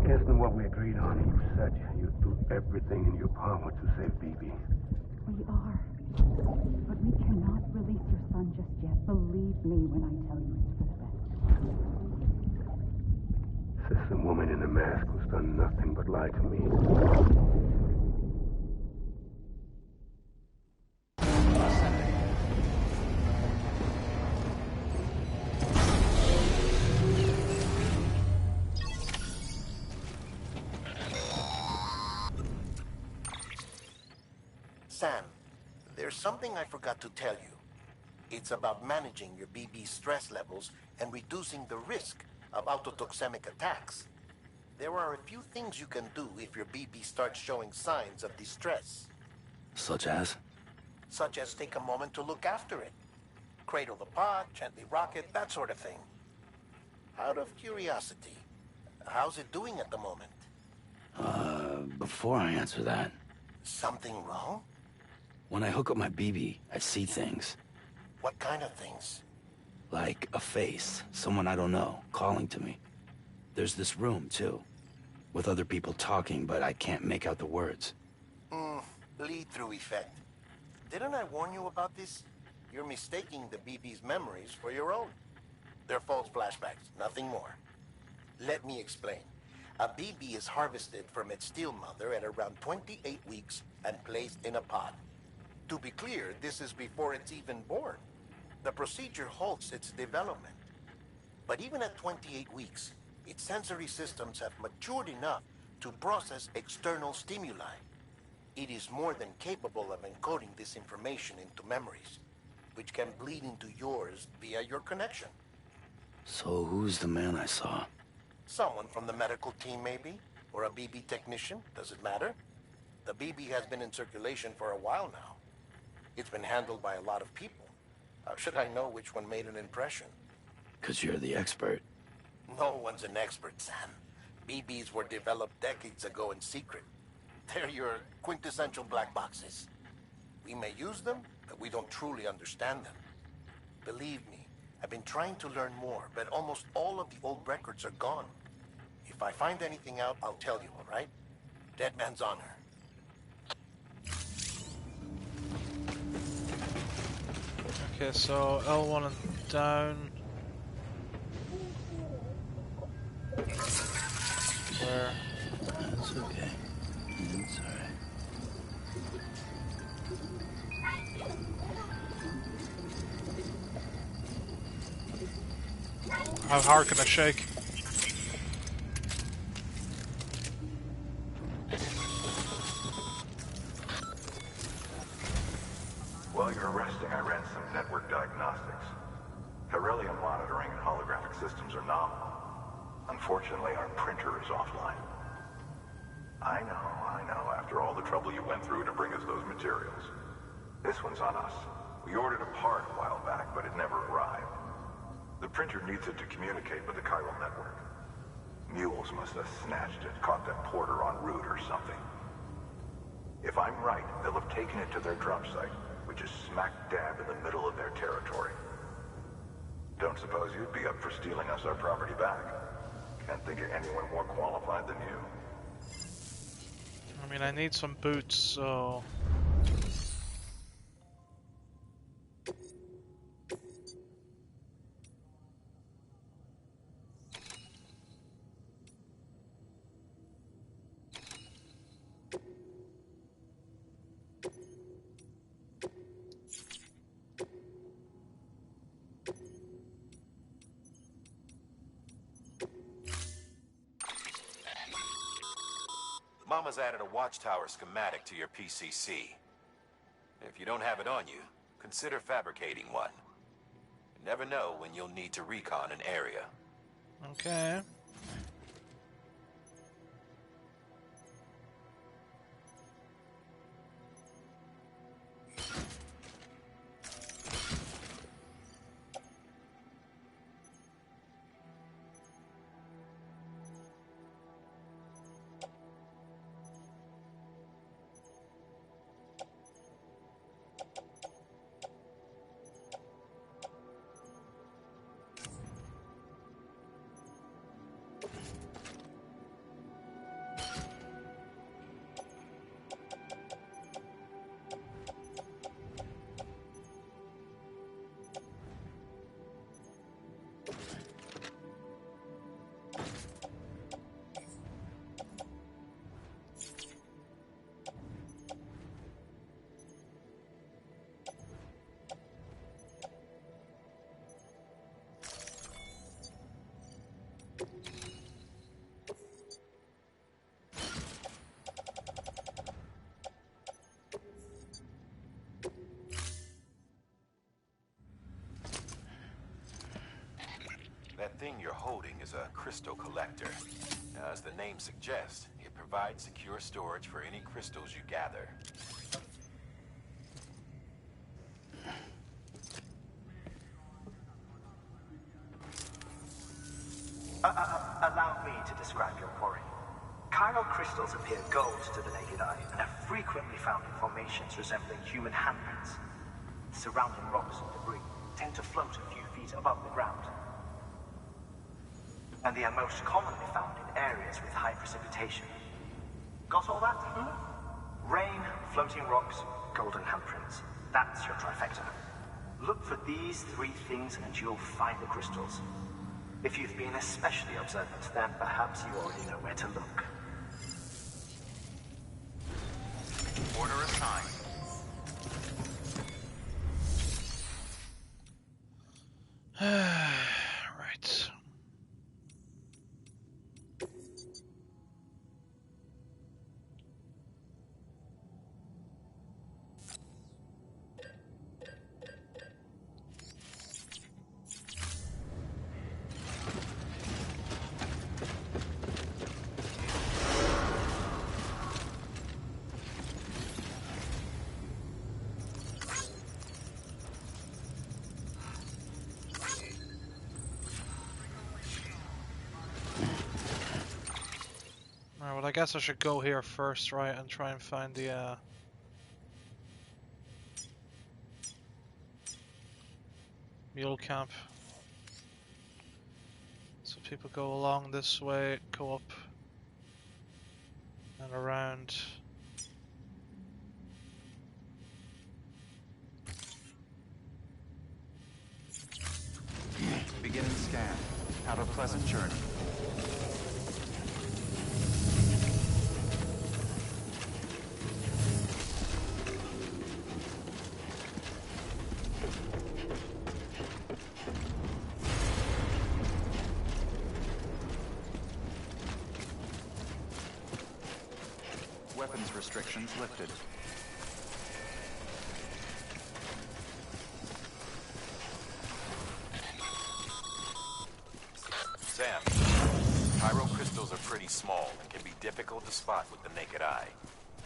Speaker 13: Isn't what we agreed on. You said you'd do everything in your power to save BB.
Speaker 14: We are. But we cannot release your son just yet. Believe me when I tell you it's for the best.
Speaker 13: Says the woman in the mask who's done nothing but lie to me.
Speaker 14: Sam, there's something I forgot to tell you. It's about managing your BB stress levels and reducing the risk of autotoxemic attacks. There are a few things you can do if your BB starts showing signs of distress.
Speaker 3: Such as?
Speaker 14: Such as take a moment to look after it. Cradle the pod, gently rock it, that sort of thing. Out of curiosity, how's it doing at the moment?
Speaker 3: Before I answer that...
Speaker 14: Something wrong?
Speaker 3: When I hook up my BB, I see things.
Speaker 14: What kind of things?
Speaker 3: Like a face, someone I don't know, calling to me. There's this room, too, with other people talking, but I can't make out the words.
Speaker 14: Lead-through effect. Didn't I warn you about this? You're mistaking the BB's memories for your own. They're false flashbacks, nothing more. Let me explain. A BB is harvested from its steel mother at around 28 weeks and placed in a pod. To be clear, this is before it's even born. The procedure halts its development. But even at 28 weeks, its sensory systems have matured enough to process external stimuli. It is more than capable of encoding this information into memories, which can bleed into yours via your connection.
Speaker 3: So who's the man I saw?
Speaker 14: Someone from the medical team, maybe? Or a BB technician? Does it matter? The BB has been in circulation for a while now. It's been handled by a lot of people. How should I know which one made an impression?
Speaker 3: 'Cause you're the expert.
Speaker 14: No one's an expert, Sam. BBs were developed decades ago in secret. They're your quintessential black boxes. We may use them, but we don't truly understand them. Believe me, I've been trying to learn more, but almost all of the old records are gone. If I find anything out, I'll tell you, all right? Dead man's honor.
Speaker 1: Okay, so L1 and down. Where?
Speaker 3: That's okay. It's alright.
Speaker 1: How hard can I shake?
Speaker 8: While you're resting, I ran some network diagnostics. Beryllium monitoring and holographic systems are nominal. Unfortunately, our printer is offline. I know. After all the trouble you went through to bring us those materials. This one's on us. We ordered a part a while back, but it never arrived. The printer needs it to communicate with the chiral network. Mules must have snatched it, caught that porter en route or something. If I'm right, they'll have taken it to their drop site, which is smack dab in the middle of their territory. Don't suppose you'd be up for stealing us our property back? Can't think of anyone more qualified than you.
Speaker 1: I mean, I need some boots, so...
Speaker 5: Mama's added a watchtower schematic to your PCC. If you don't have it on you, consider fabricating one. You never know when you'll need to recon an area.
Speaker 1: Okay.
Speaker 5: thing you're holding is a crystal collector. Now, as the name suggests, it provides secure storage for any crystals you gather.
Speaker 15: Allow me to describe your quarry. Chiral crystals appear gold to the naked eye and are frequently found in formations resembling human handprints. Surrounding rocks and debris tend to float a few feet above the ground. And they are most commonly found in areas with high precipitation. Got all that? Rain, floating rocks, golden handprints. That's your trifecta. Look for these three things and you'll find the crystals. If you've been especially observant, then perhaps you already know where to look.
Speaker 2: Order assigned.
Speaker 1: Right. Alright, well I guess I should go here first, right, and try and find the mule camp. So people go along this way, go up and around.
Speaker 2: Beginning scan. Have a pleasant journey. Weapons restrictions lifted.
Speaker 5: Sam, chiral crystals are pretty small and can be difficult to spot with the naked eye.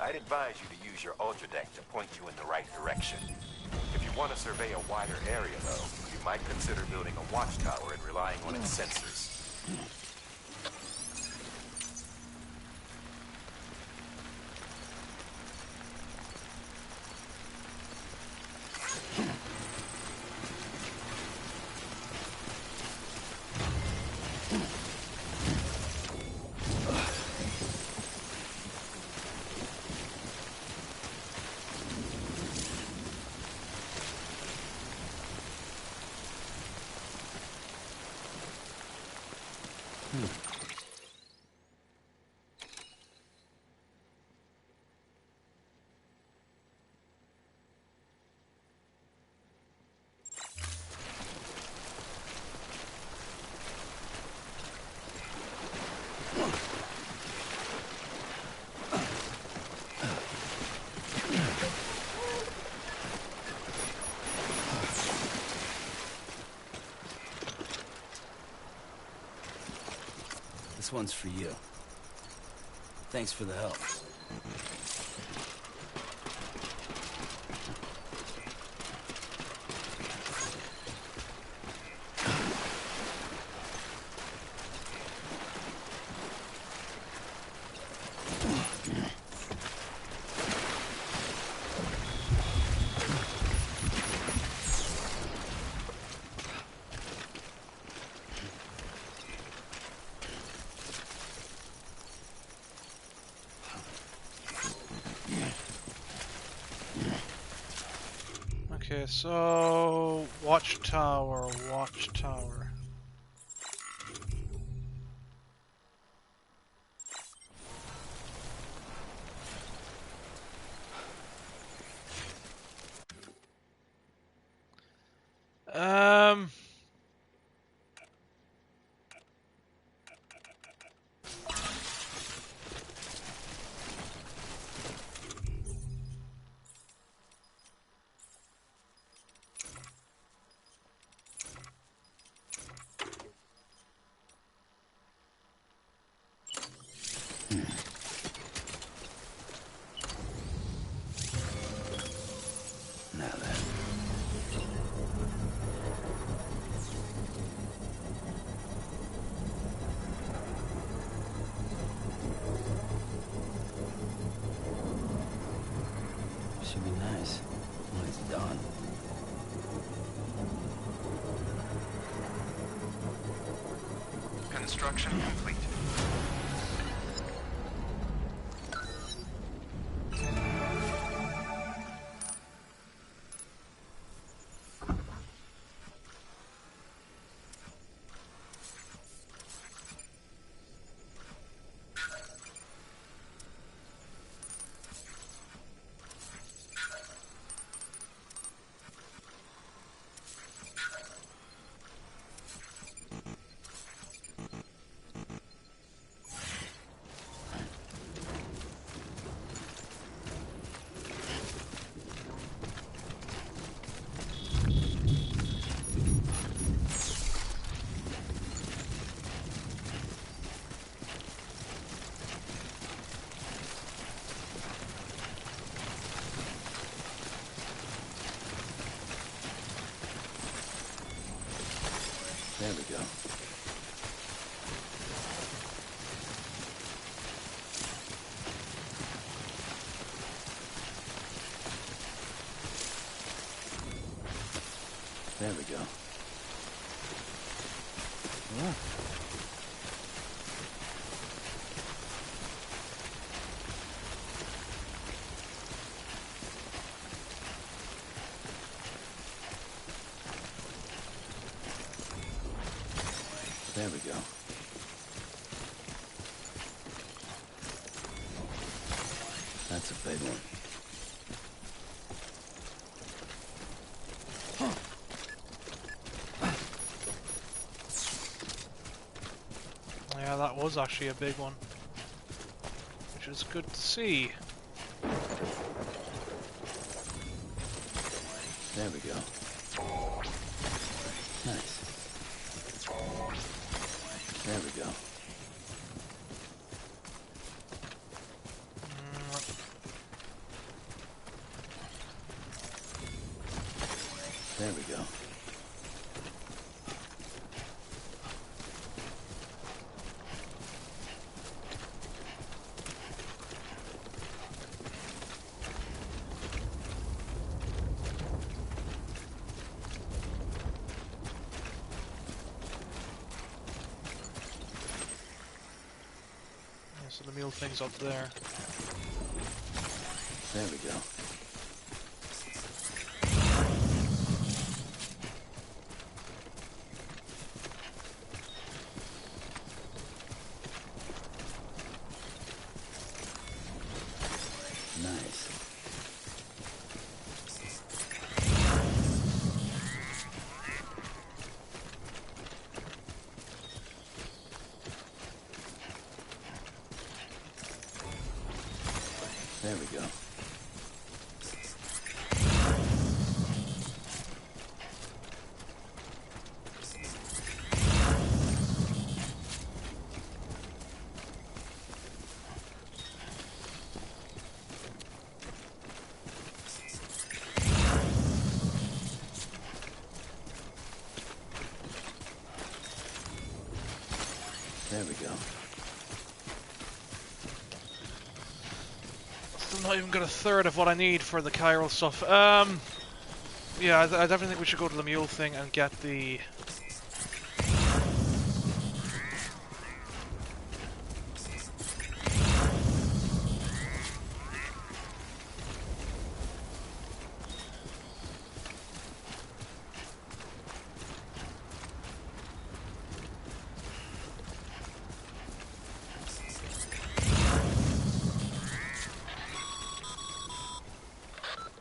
Speaker 5: I'd advise you to use your ultradeck to point you in the right direction. If you want to survey a wider area, though, you might consider building a watchtower and relying on its sensors.
Speaker 3: This one's for you. Thanks for the help.
Speaker 1: Okay, so watchtower. Um,
Speaker 3: Should be nice when it's done.
Speaker 2: Construction complete.
Speaker 3: There we go. There we go. Yeah. There we go. That's a big one.
Speaker 1: Yeah, that was actually a big one, which is good to see.
Speaker 3: There we go. Nice. There we go. There we go.
Speaker 1: So the mule thing's up there.
Speaker 3: There we go. Nice. There we go. There we go.
Speaker 1: Still not even got a third of what I need for the chiral stuff. Yeah, I definitely think we should go to the mule thing and get the...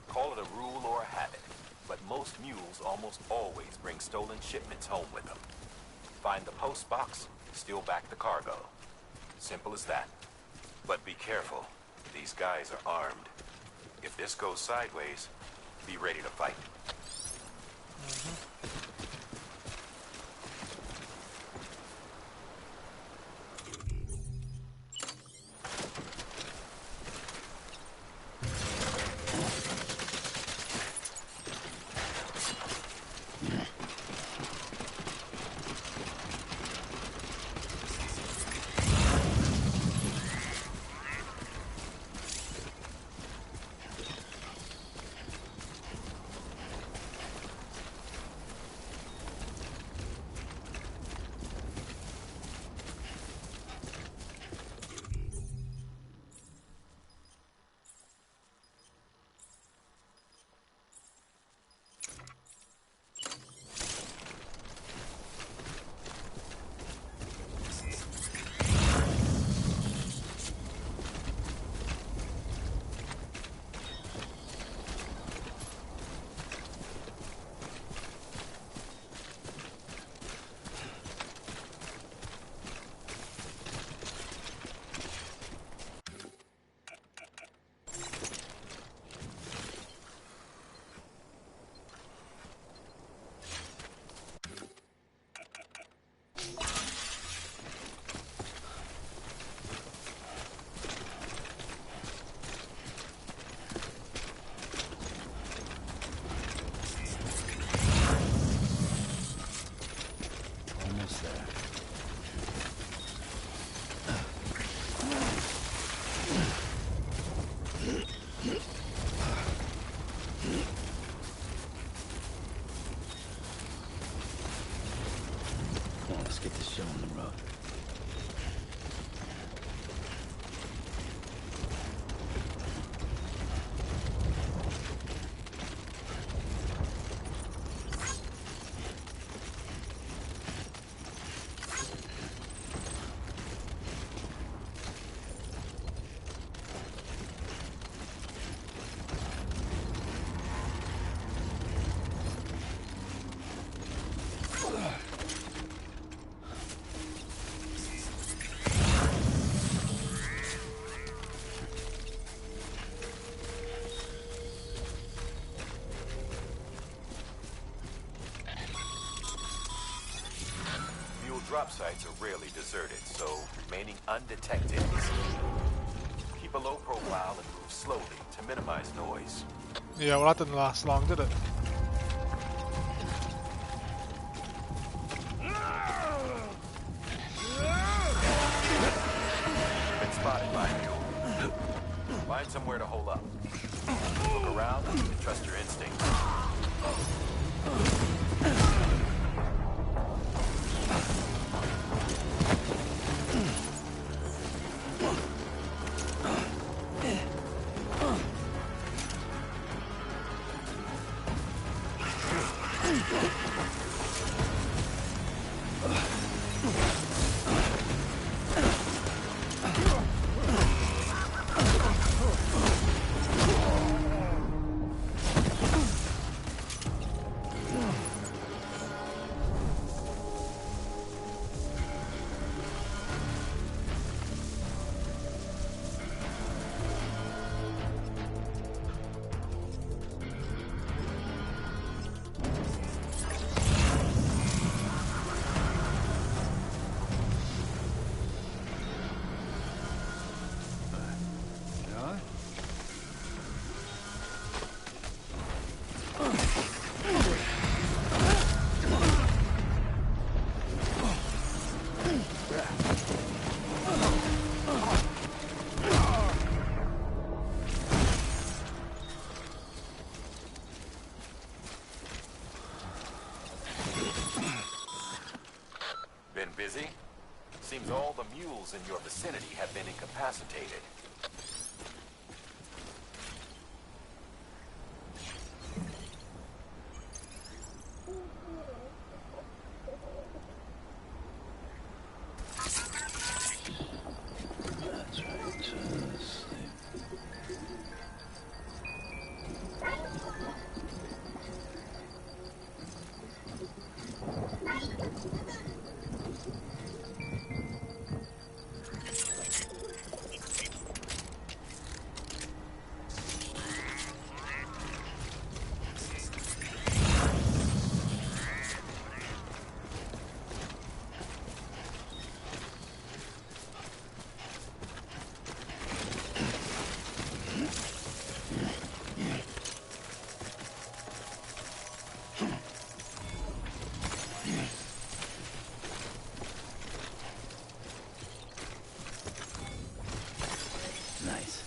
Speaker 5: Call it a rule or a habit, but most mules almost always bring stolen shipments home with them. Find the post box, steal back the cargo. Simple as that. But be careful. These guys are armed. If this goes sideways, be ready to fight.
Speaker 3: Come on, let's get this show on the road.
Speaker 5: Drop sites are rarely deserted, so remaining undetected is key. Keep a low profile and move slowly to minimize noise.
Speaker 1: Yeah, well that didn't last long, did it?
Speaker 5: Been spotted by you. Find somewhere to hole up. Look around and trust your instincts. Busy? Seems all the mules in your vicinity have been incapacitated.
Speaker 3: That's right, just sleep. Nice.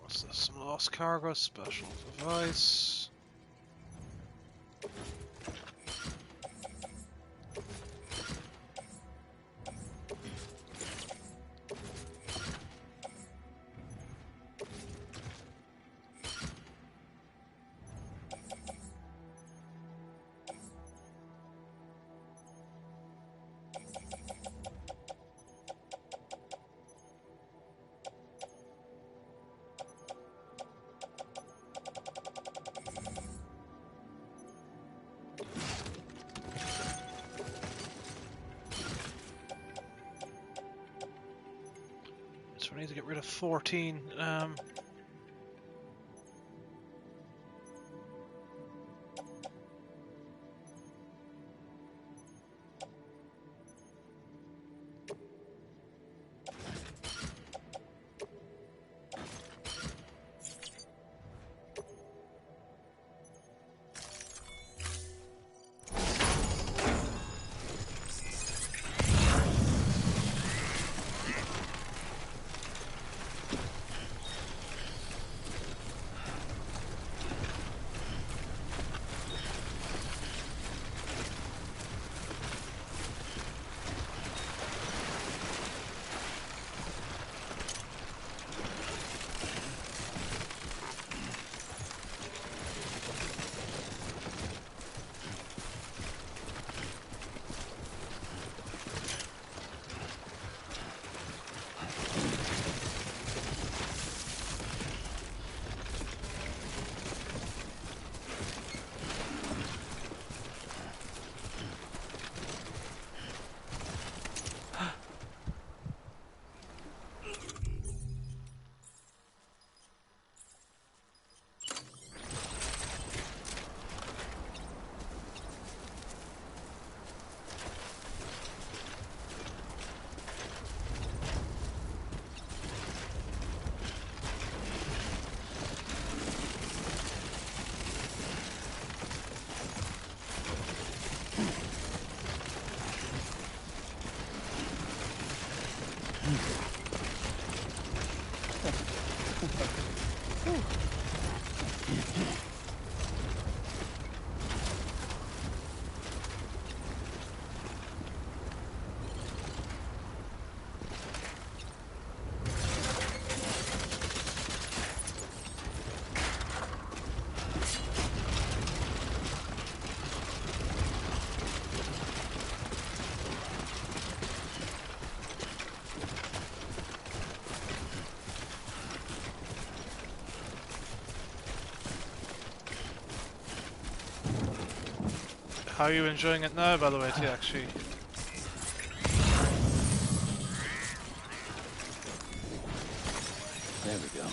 Speaker 1: What's this? Some lost cargo, special device. need to get rid of 14. How are you enjoying it now, by the way, TXG?
Speaker 3: There we go.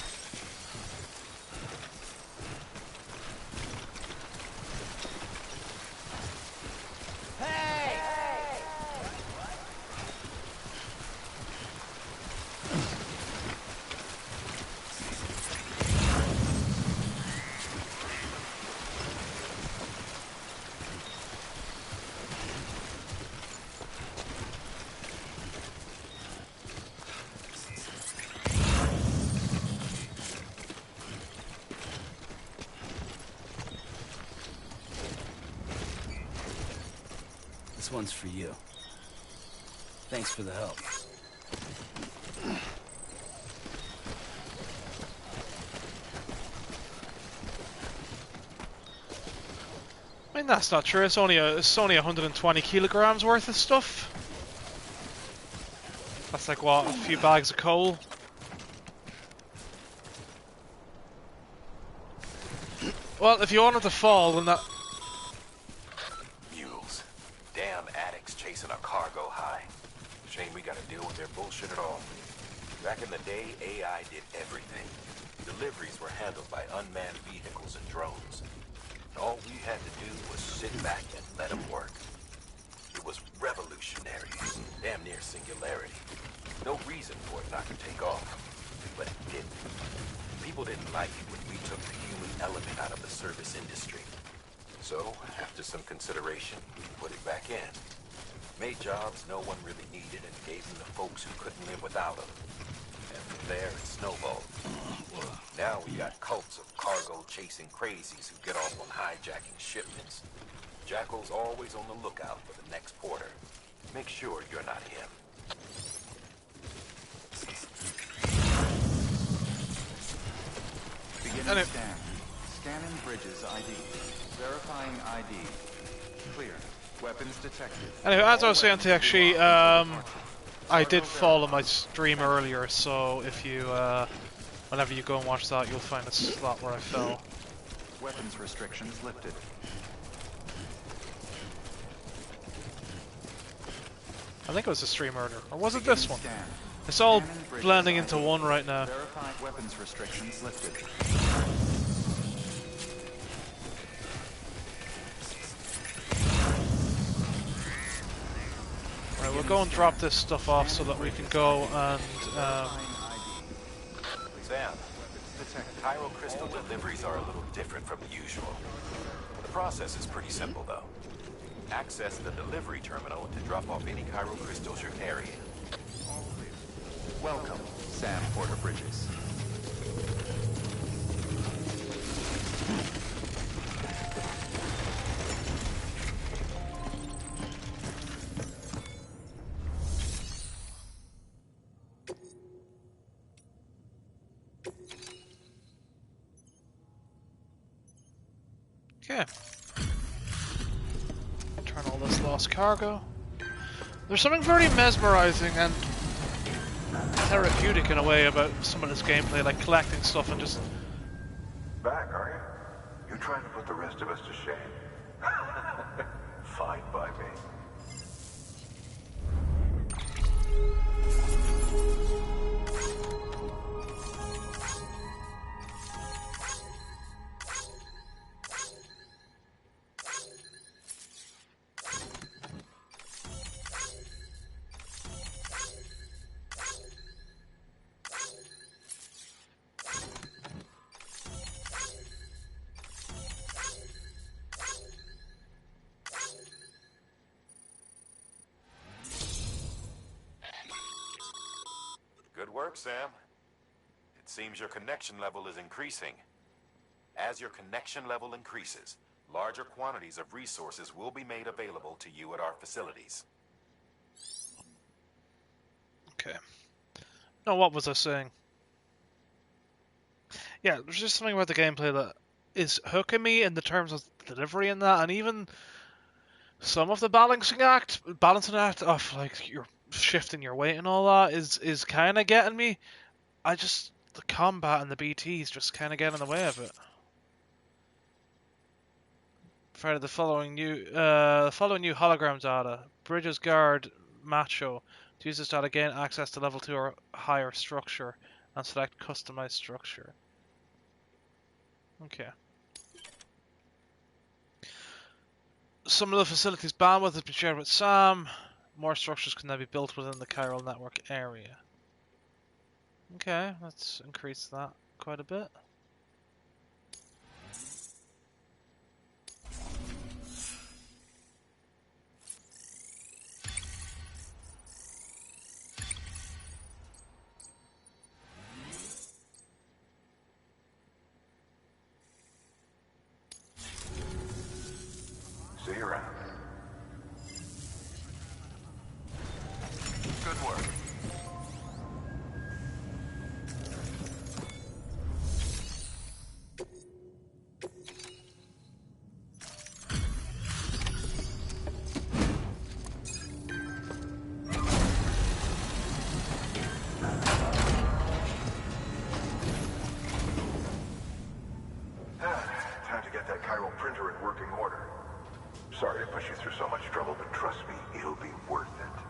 Speaker 3: This one's for you. Thanks for the help.
Speaker 1: I mean, that's not true. It's only 120 kilograms worth of stuff. That's like what, a few bags of coal. Well, if you wanted to fall, then that.
Speaker 16: Mules. Damn addicts chasing a cargo high. Shame we gotta deal with their bullshit at all. Back in the day, AI did everything. Deliveries were handled by unmanned vehicles and drones. All we had to do was sit back and let them work. It was revolutionary, damn near singularity. No reason for it not to take off, but it didn't. People didn't like it when we took the human element out of the service industry. So, after some consideration, we put it back in. Made jobs no one really needed and gave them to folks who couldn't live without them. And from there, it snowballed. Now we got cults of cargo-chasing crazies who get off on hijacking shipments. Jackal's always on the lookout for the next porter. Make sure you're not him.
Speaker 2: Beginning scan. Scanning Bridges ID. Verifying ID. Clear. Weapons detected.
Speaker 1: Anyway, as I was saying to TXG, I did fall on my stream earlier, so if you, whenever you go and watch that, you'll find a slot where I fell.
Speaker 2: Weapons restrictions lifted.
Speaker 1: I think it was a stream earlier, or was it this one?
Speaker 2: Scan.
Speaker 1: I It's all
Speaker 2: Scanning bridges
Speaker 1: blending into
Speaker 2: ID.
Speaker 1: one right now.
Speaker 2: Verified weapons restrictions lifted.
Speaker 1: Right, we'll go and drop this stuff off so that we can go and
Speaker 16: Sam, the Chiral crystal deliveries are a little different from the usual. The process is pretty simple, though. Access the delivery terminal to drop off any chiral crystals you're carrying.
Speaker 2: Welcome, Sam Porter Bridges.
Speaker 1: okay. Turn all this lost cargo. There's something very mesmerizing and therapeutic in a way about some of this gameplay, like collecting stuff and just...
Speaker 8: Back, are you? You trying to put the rest of us to shame? Fine by me.
Speaker 16: Good work, Sam. It seems your connection level is increasing. As your connection level increases, larger quantities of resources will be made available to you at our facilities.
Speaker 1: Okay. Now, what was I saying? Yeah, there's just something about the gameplay that is hooking me in the terms of delivery and that, and even some of the balancing act of like you're shifting your weight and all that is kind of getting me. The combat and the BTs just kind of get in the way of it. Provided the following new hologram data. Bridges guard macho. To use this data, gain access to level 2 or higher structure and select customized structure. Okay. Some of the facilities bandwidth has been shared with Sam. More structures can now be built within the chiral network area. Okay, let's increase that quite a bit.
Speaker 8: See you around.
Speaker 2: Good work.
Speaker 8: Time to get that chiral printer in working order. Sorry to push you through so much trouble, but trust me, it'll be worth it.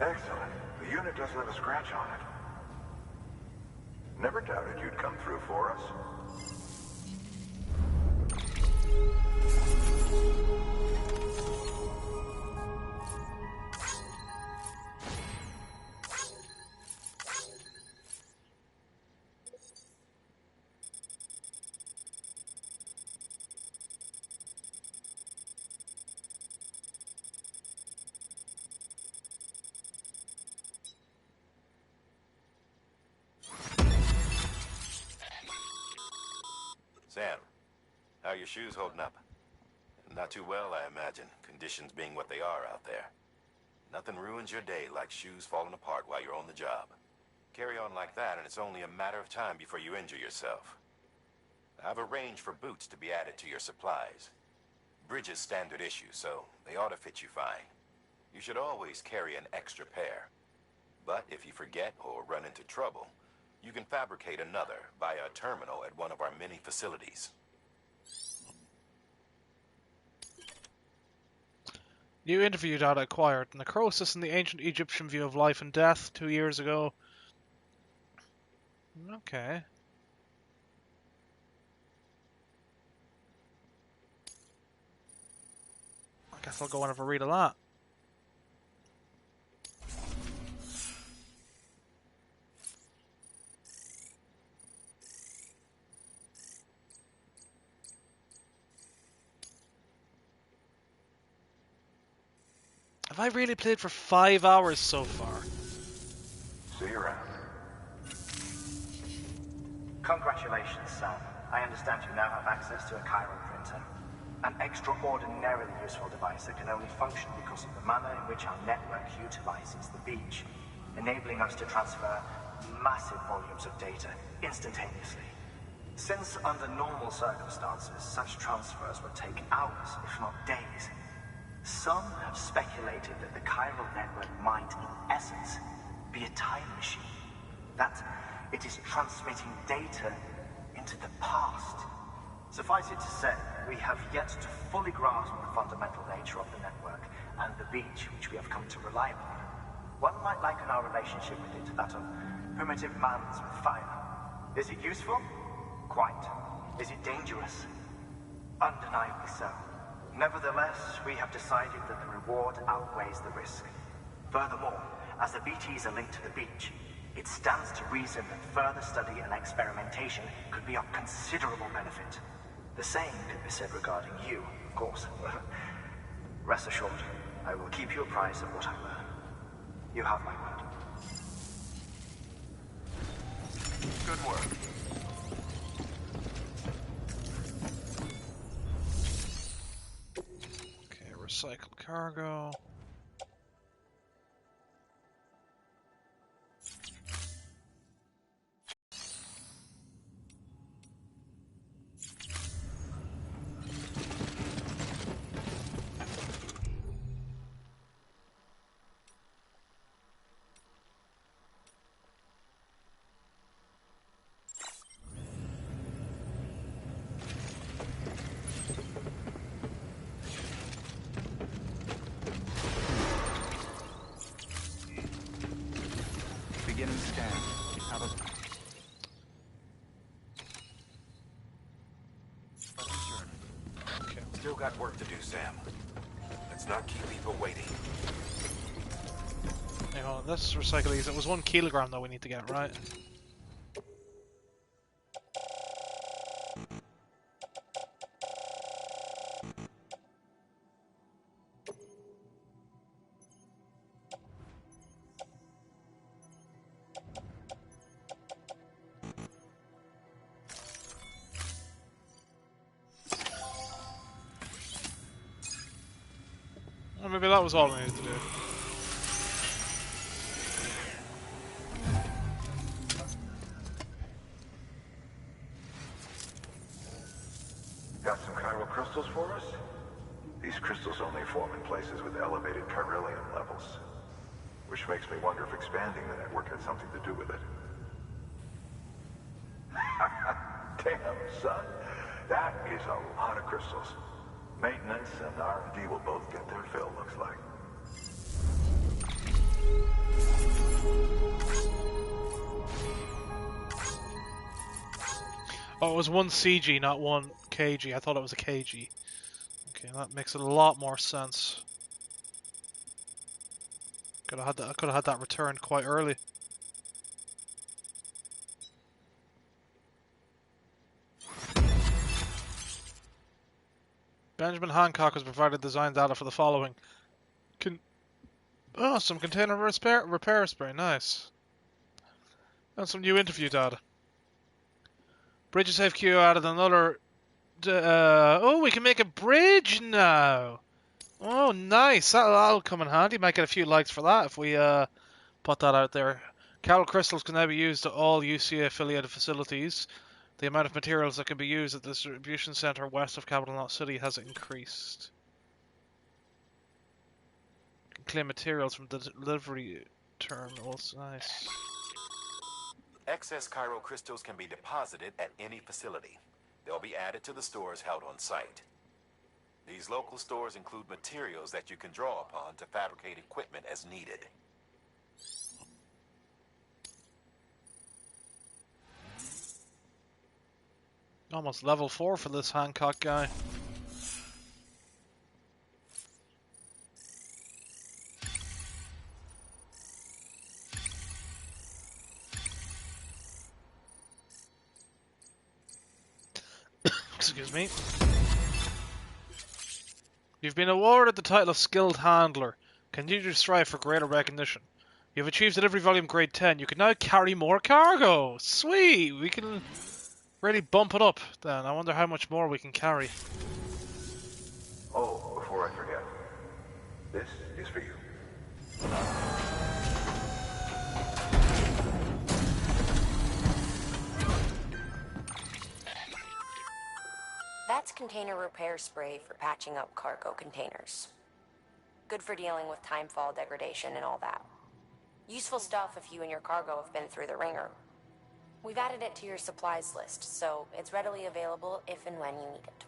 Speaker 8: Excellent. The unit doesn't have a scratch on it. Never doubted you'd come through for us.
Speaker 16: Sam, how are your shoes holding up? Not too well, I imagine, conditions being what they are out there. Nothing ruins your day like shoes falling apart while you're on the job. Carry on like that, and it's only a matter of time before you injure yourself. I've arranged for boots to be added to your supplies. Bridges standard issue, so they ought to fit you fine. You should always carry an extra pair. But if you forget or run into trouble, you can fabricate another via a terminal at one of our many facilities.
Speaker 1: New interview data acquired. Necrosis in the ancient Egyptian view of life and death 2 years ago. Okay. I guess I'll go and have a read of that. Have I really played for 5 hours so far?
Speaker 8: See you around.
Speaker 15: Congratulations, Sam. I understand you now have access to a chiral printer. An extraordinarily useful device that can only function because of the manner in which our network utilizes the beach, enabling us to transfer massive volumes of data instantaneously. Since under normal circumstances, such transfers would take hours, if not days, some have speculated that the chiral network might, in essence, be a time machine. That it is transmitting data into the past. Suffice it to say, we have yet to fully grasp the fundamental nature of the network and the beach which we have come to rely upon. One might liken our relationship with it to that of primitive mans with fire. Is it useful? Quite. Is it dangerous? Undeniably so. Nevertheless, we have decided that the reward outweighs the risk. Furthermore, as the BTs are linked to the beach, it stands to reason that further study and experimentation could be of considerable benefit. The same could be said regarding you, of course. Rest assured, I will keep you apprised of what I learn. You have my word.
Speaker 2: Good work.
Speaker 1: Okay, recycle cargo.
Speaker 2: Beginning scan. How does...
Speaker 1: Okay.
Speaker 16: Still got work to do, Sam. Let's not keep people waiting.
Speaker 1: Hang on, let's recycle these. It was 1 kilogram though we need to get, right? Well, maybe that was all we needed to do.
Speaker 8: Got some chiral crystals for us? These crystals only form in places with elevated chiralium levels. Which makes me wonder if expanding the network had something to do with it. Damn, son. That is a lot of crystals. Maintenance and R&D will both get their fill, looks like.
Speaker 1: Oh, it was 1 CG, not 1 kg. I thought it was a kg. Okay, that makes a lot more sense. Could have had that returned quite early. Benjamin Hancock has provided design data for the following. Some container repair spray, nice. And some new interview data. Bridges HQ added another... oh, we can make a bridge now! Oh, nice. That'll come in handy. Might get a few likes for that if we put that out there. Chiral crystals can now be used at all UCA affiliated facilities. The amount of materials that can be used at the distribution center west of Capital Knot City has increased. You can claim materials from the delivery terminals. Nice.
Speaker 16: Excess chiral crystals can be deposited at any facility. They'll be added to the stores held on site. These local stores include materials that you can draw upon to fabricate equipment as needed.
Speaker 1: Almost level 4 for this Hancock guy. Excuse me. You've been awarded the title of Skilled Handler. Continue to strive for greater recognition. You've achieved delivery volume grade 10. You can now carry more cargo. Sweet! We can really bump it up then. I wonder how much more we can carry.
Speaker 8: Oh, before I forget, this is for you.
Speaker 6: That's container repair spray for patching up cargo containers. Good for dealing with timefall degradation and all that. Useful stuff if you and your cargo have been through the ringer. We've added it to your supplies list, so it's readily available if and when you need it.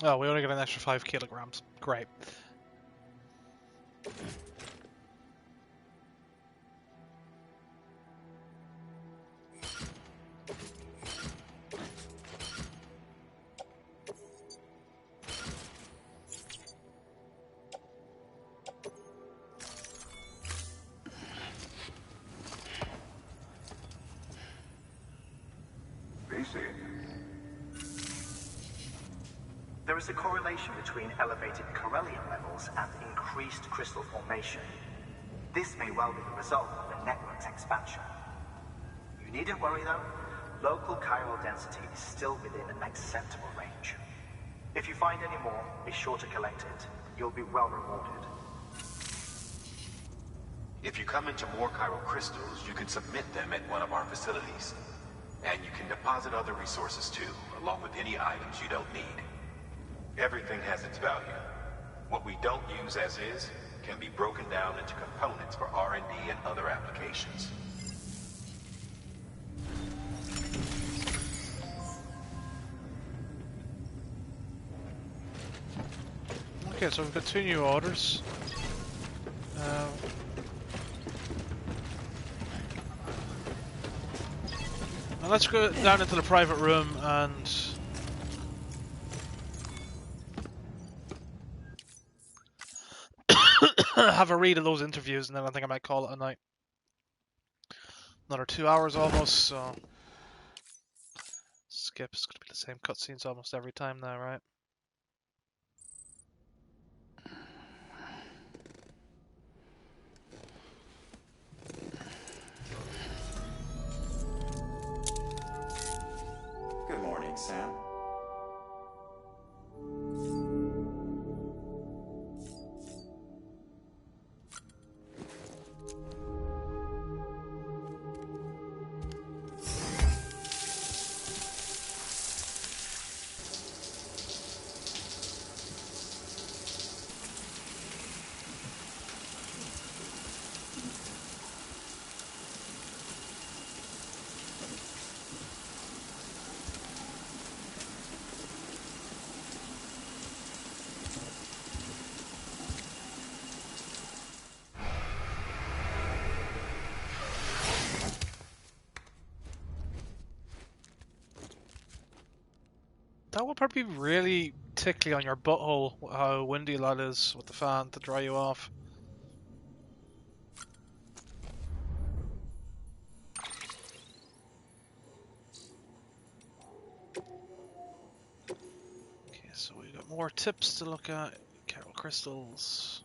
Speaker 1: Oh, we only got an extra 5 kilograms. Great.
Speaker 15: There is a correlation between elevated Corellium levels and increased crystal formation. This may well be the result of the network's expansion. You needn't worry though. Local chiral density is still within an acceptable range. If you find any more, be sure to collect it. You'll be well rewarded.
Speaker 16: If you come into more chiral crystals, you can submit them at one of our facilities. And you can deposit other resources too, along with any items you don't need. Everything has its value. What we don't use as is can be broken down into components for R&D and other applications.
Speaker 1: Okay, so we've got 2 new orders. Now let's go down into the private room and have a read of those interviews, and then I think I might call it a night. Another 2 hours almost, so skip. It's gonna be the same cutscenes almost every time now, right?
Speaker 2: Good morning, Sam.
Speaker 1: That would probably be really tickly on your butthole, how windy that is with the fan to dry you off. Okay, so we've got more tips to look at. Chiral crystals.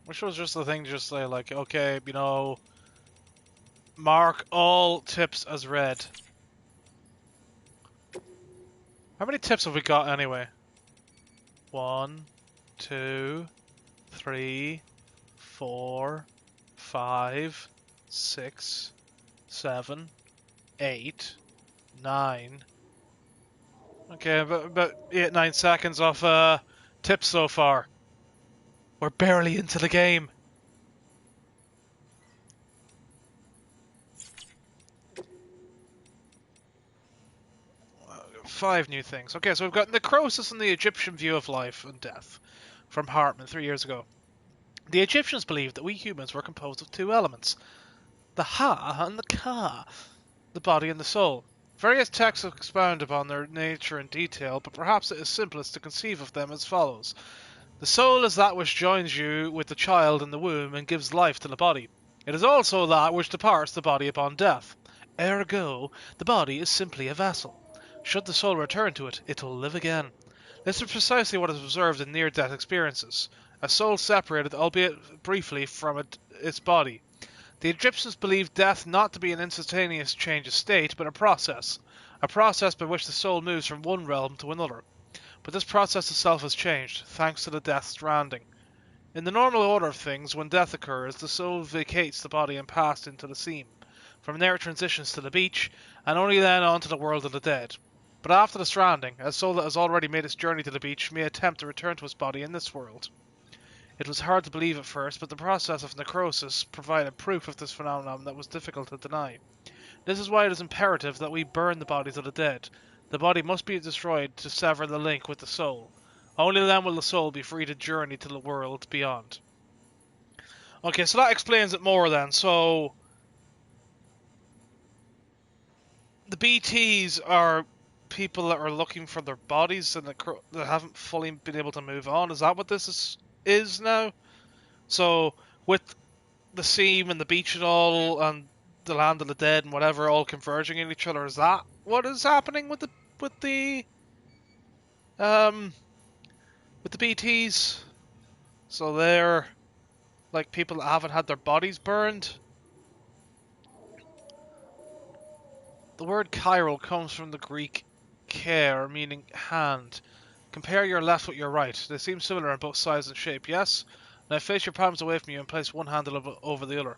Speaker 1: Which was just the thing to just say, like, okay, you know, mark all tips as red. How many tips have we got anyway? 1, 2, 3, 4, 5, 6, 7, 8, 9. Okay, about 8, 9 seconds of tips so far. We're barely into the game. Five new things. Okay, so we've got necrosis and the Egyptian view of life and death from Hartman 3 years ago. The Egyptians believed that we humans were composed of two elements, the Ha and the Ka, the body and the soul. Various texts expound upon their nature in detail, but perhaps it is simplest to conceive of them as follows. The soul is that which joins you with the child in the womb and gives life to the body. It is also that which departs the body upon death. Ergo, the body is simply a vessel. Should the soul return to it, it will live again. This is precisely what is observed in near-death experiences. A soul separated, albeit briefly, from its body. The Egyptians believed death not to be an instantaneous change of state, but a process by which the soul moves from one realm to another. But this process itself has changed, thanks to the death stranding. In the normal order of things, when death occurs, the soul vacates the body and passes into the seam. From there it transitions to the beach, and only then on to the world of the dead. But after the stranding, a soul that has already made its journey to the beach may attempt to return to its body in this world. It was hard to believe at first, but the process of necrosis provided proof of this phenomenon that was difficult to deny. This is why it is imperative that we burn the bodies of the dead. The body must be destroyed to sever the link with the soul. Only then will the soul be free to journey to the world beyond. Okay, so that explains it more then. So, the BTs are people that are looking for their bodies and that haven't fully been able to move on. Is that what this is now? So, with the seam and the beach and all, and the land of the dead and whatever, all converging in each other, is that what is happening with the BTs? So they're like people that haven't had their bodies burned. The word chiral comes from the Greek care, meaning hand. Compare your left with your right. They seem similar in both size and shape, yes? Now face your palms away from you and place one hand over the other.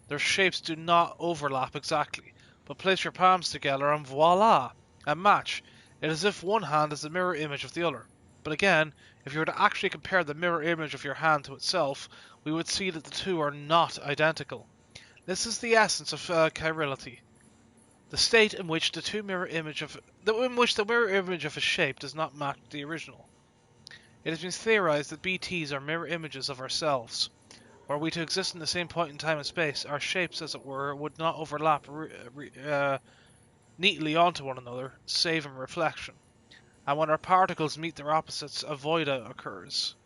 Speaker 1: Their shapes do not overlap exactly, but place your palms together and voila! A match. It is as if one hand is the mirror image of the other. But again, if you were to actually compare the mirror image of your hand to itself, we would see that the two are not identical. This is the essence of chirility. The state in which the mirror image of a shape does not match the original. It has been theorized that BTs are mirror images of ourselves. Were we to exist in the same point in time and space, our shapes, as it were, would not overlap neatly onto one another, save in reflection. And when our particles meet their opposites, a voida occurs.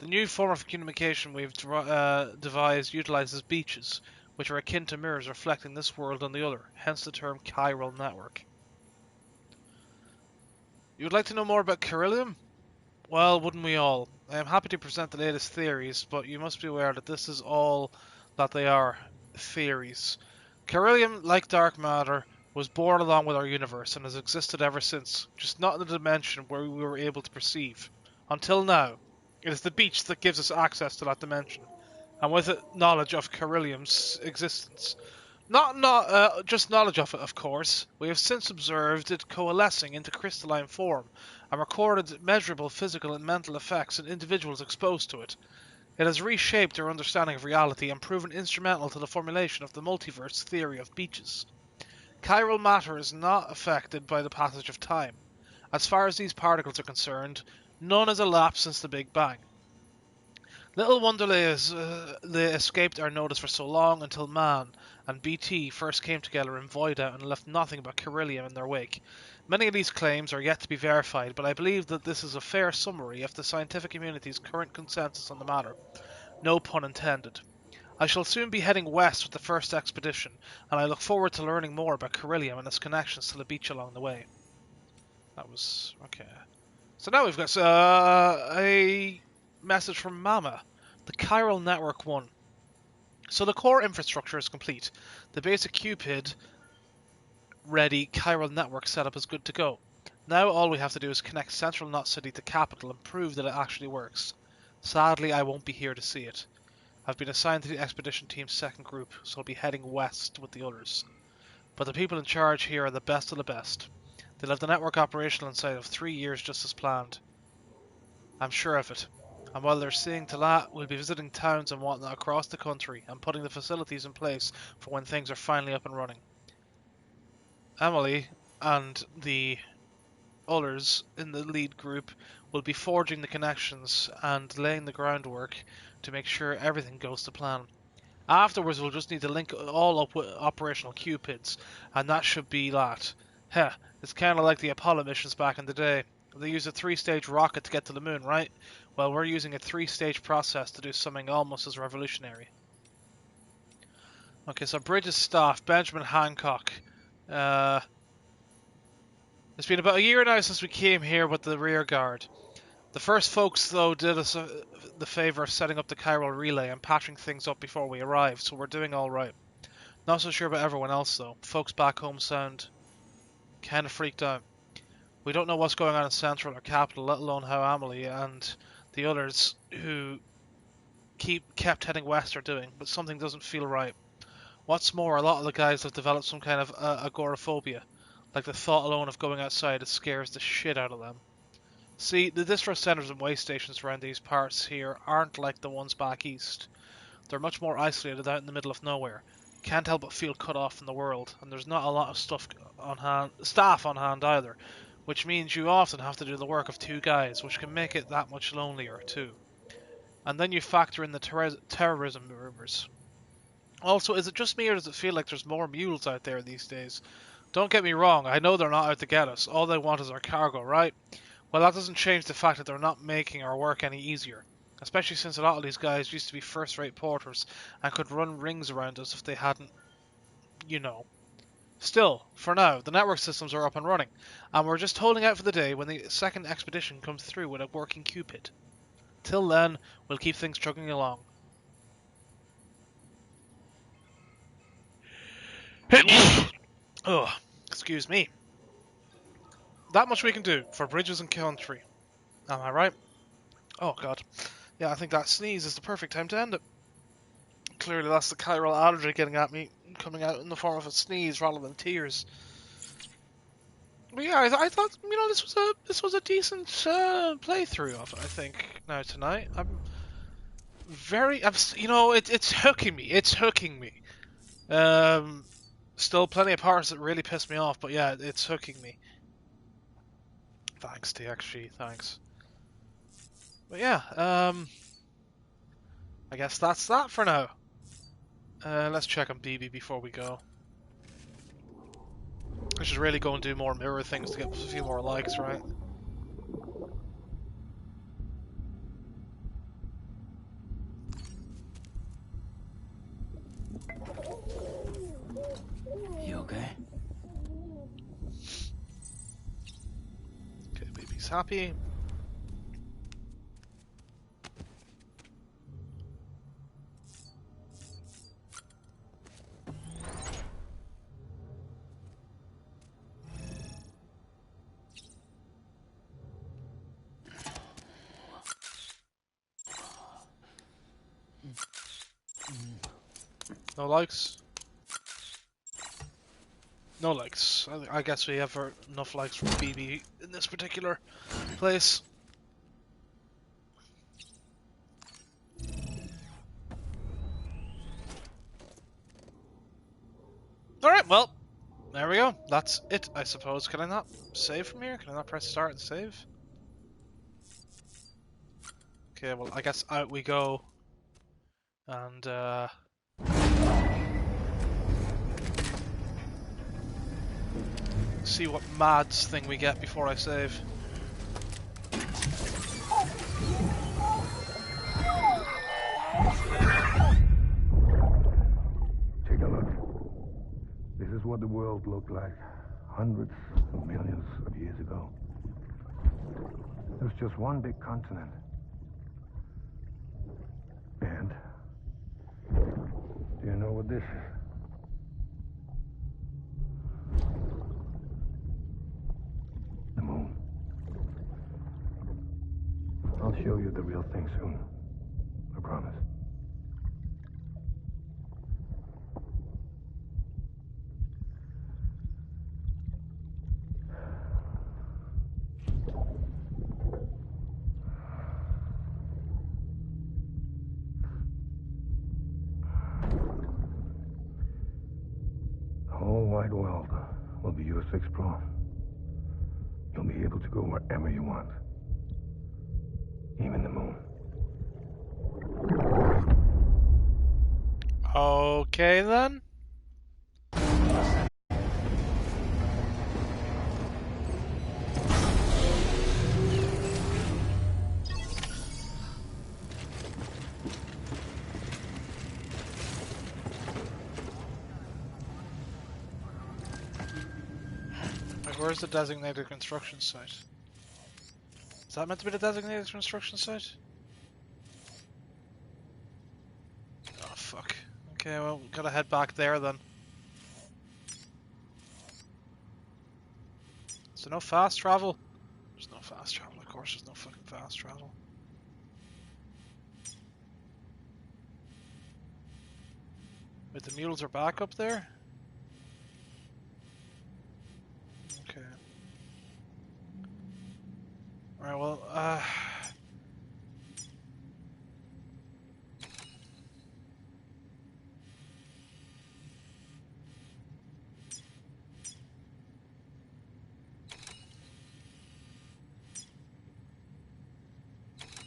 Speaker 1: The new form of communication we've devised utilizes beaches, which are akin to mirrors reflecting this world on the other, hence the term chiral network. You would like to know more about Carillium? Well, wouldn't we all? I am happy to present the latest theories, but you must be aware that this is all that they are, theories. Carillium, like dark matter, was born along with our universe and has existed ever since, just not in the dimension where we were able to perceive. Until now. It is the beach that gives us access to that dimension, and with it, knowledge of Carillium's existence. Not just knowledge of it, of course. We have since observed it coalescing into crystalline form, and recorded measurable physical and mental effects in individuals exposed to it. It has reshaped our understanding of reality and proven instrumental to the formulation of the multiverse theory of beaches. Chiral matter is not affected by the passage of time. As far as these particles are concerned, none has elapsed since the Big Bang. Little wonder they escaped our notice for so long until man and BT first came together in Voida and left nothing but Carillium in their wake. Many of these claims are yet to be verified, but I believe that this is a fair summary of the scientific community's current consensus on the matter. No pun intended. I shall soon be heading west with the first expedition, and I look forward to learning more about Carillium and its connections to the beach along the way. That was... okay. So now we've got a message from Mama, the Chiral Network 1. So the core infrastructure is complete. The basic Cupid ready chiral network setup is good to go. Now all we have to do is connect Central Knot City to Capital and prove that it actually works. Sadly, I won't be here to see it. I've been assigned to the expedition team's second group, so I'll be heading west with the others. But the people in charge here are the best of the best. They'll have the network operational inside of 3 years just as planned. I'm sure of it. And while they're seeing to that, we'll be visiting towns and whatnot across the country and putting the facilities in place for when things are finally up and running. Emily and the others in the lead group will be forging the connections and laying the groundwork to make sure everything goes to plan. Afterwards, we'll just need to link all up with operational Cupids, and that should be that. Heh, it's kind of like the Apollo missions back in the day. They used a 3-stage rocket to get to the moon, right? Well, we're using a 3-stage process to do something almost as revolutionary. Okay, so Bridges staff, Benjamin Hancock. It's been about a year now since we came here with the rear guard. The first folks, though, did us the favour of setting up the chiral relay and patching things up before we arrived, so we're doing alright. Not so sure about everyone else, though. Folks back home sound kind of freaked out. We don't know what's going on in Central or Capital, let alone how Emily and the others who kept heading west are doing, but something doesn't feel right. What's more, a lot of the guys have developed some kind of agoraphobia. Like the thought alone of going outside, it scares the shit out of them. See, the distro centres and way stations around these parts here aren't like the ones back east. They're much more isolated out in the middle of nowhere. Can't help but feel cut off from the world, and there's not a lot of staff on hand either, which means you often have to do the work of 2 guys, which can make it that much lonelier too. And then you factor in the terrorism rumours. Also, is it just me or does it feel like there's more mules out there these days? Don't get me wrong, I know they're not out to get us. All they want is our cargo, right? Well, that doesn't change the fact that they're not making our work any easier. Especially since a lot of these guys used to be first-rate porters and could run rings around us if they hadn't, you know. Still, for now, the network systems are up and running, and we're just holding out for the day when the second expedition comes through with a working Cupid. Till then, we'll keep things chugging along. Oh, excuse me. That much we can do for bridges and country. Am I right? Oh god. Yeah, I think that sneeze is the perfect time to end it. Clearly that's the chiral allergy getting at me, coming out in the form of a sneeze rather than tears. But yeah, I thought, you know, this was a decent playthrough of it, I think, now tonight. You know, it's hooking me. It's hooking me. Still plenty of parts that really piss me off, but yeah, it's hooking me. Thanks, TXG, thanks. But yeah, I guess that's that for now. Let's check on BB before we go. I should really go and do more mirror things to get a few more likes, right?
Speaker 3: You okay?
Speaker 1: Okay, BB's happy. No likes? No likes. I guess we have enough likes for BB in this particular place. Alright, well, there we go. That's it, I suppose. Can I not save from here? Can I not press start and save? Okay, well, I guess out we go. And, see what Mads thing we get before I save.
Speaker 13: Take a look. This is what the world looked like hundreds of millions of years ago. It was just one big continent. And do you know what this is? The moon. I'll show you the real thing soon. I promise. to explore. You'll be able to go wherever you want. Even the moon.
Speaker 1: Okay then. Like, where's the designated construction site? Is that meant to be the designated construction site? Oh fuck. Okay, well, gotta head back there then. Is there no fast travel? There's no fast travel, of course there's no fucking fast travel. Wait, the mules are back up there? Okay. Alright, well,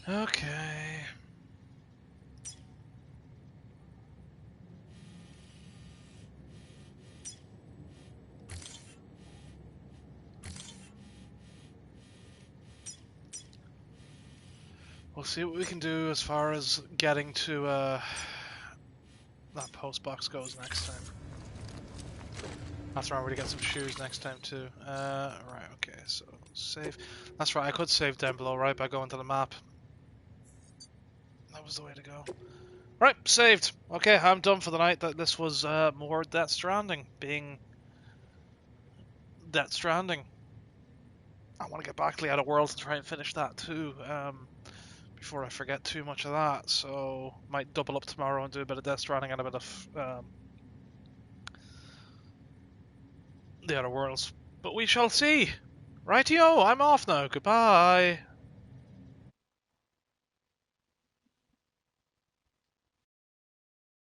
Speaker 1: okay. We'll see what we can do as far as getting to that post box goes next time. Have to remember to get some shoes next time too. Right, okay, so save. That's right, I could save down below, right, by going to the map. That was the way to go. Right, saved. Okay, I'm done for the night. This was more Death Stranding, being Death Stranding. I want to get back to the Outer Worlds and try and finish that too, before I forget too much of that. So might double up tomorrow and do a bit of Death Stranding and a bit of the Outer Worlds. But we shall see. Rightio, I'm off now. Goodbye.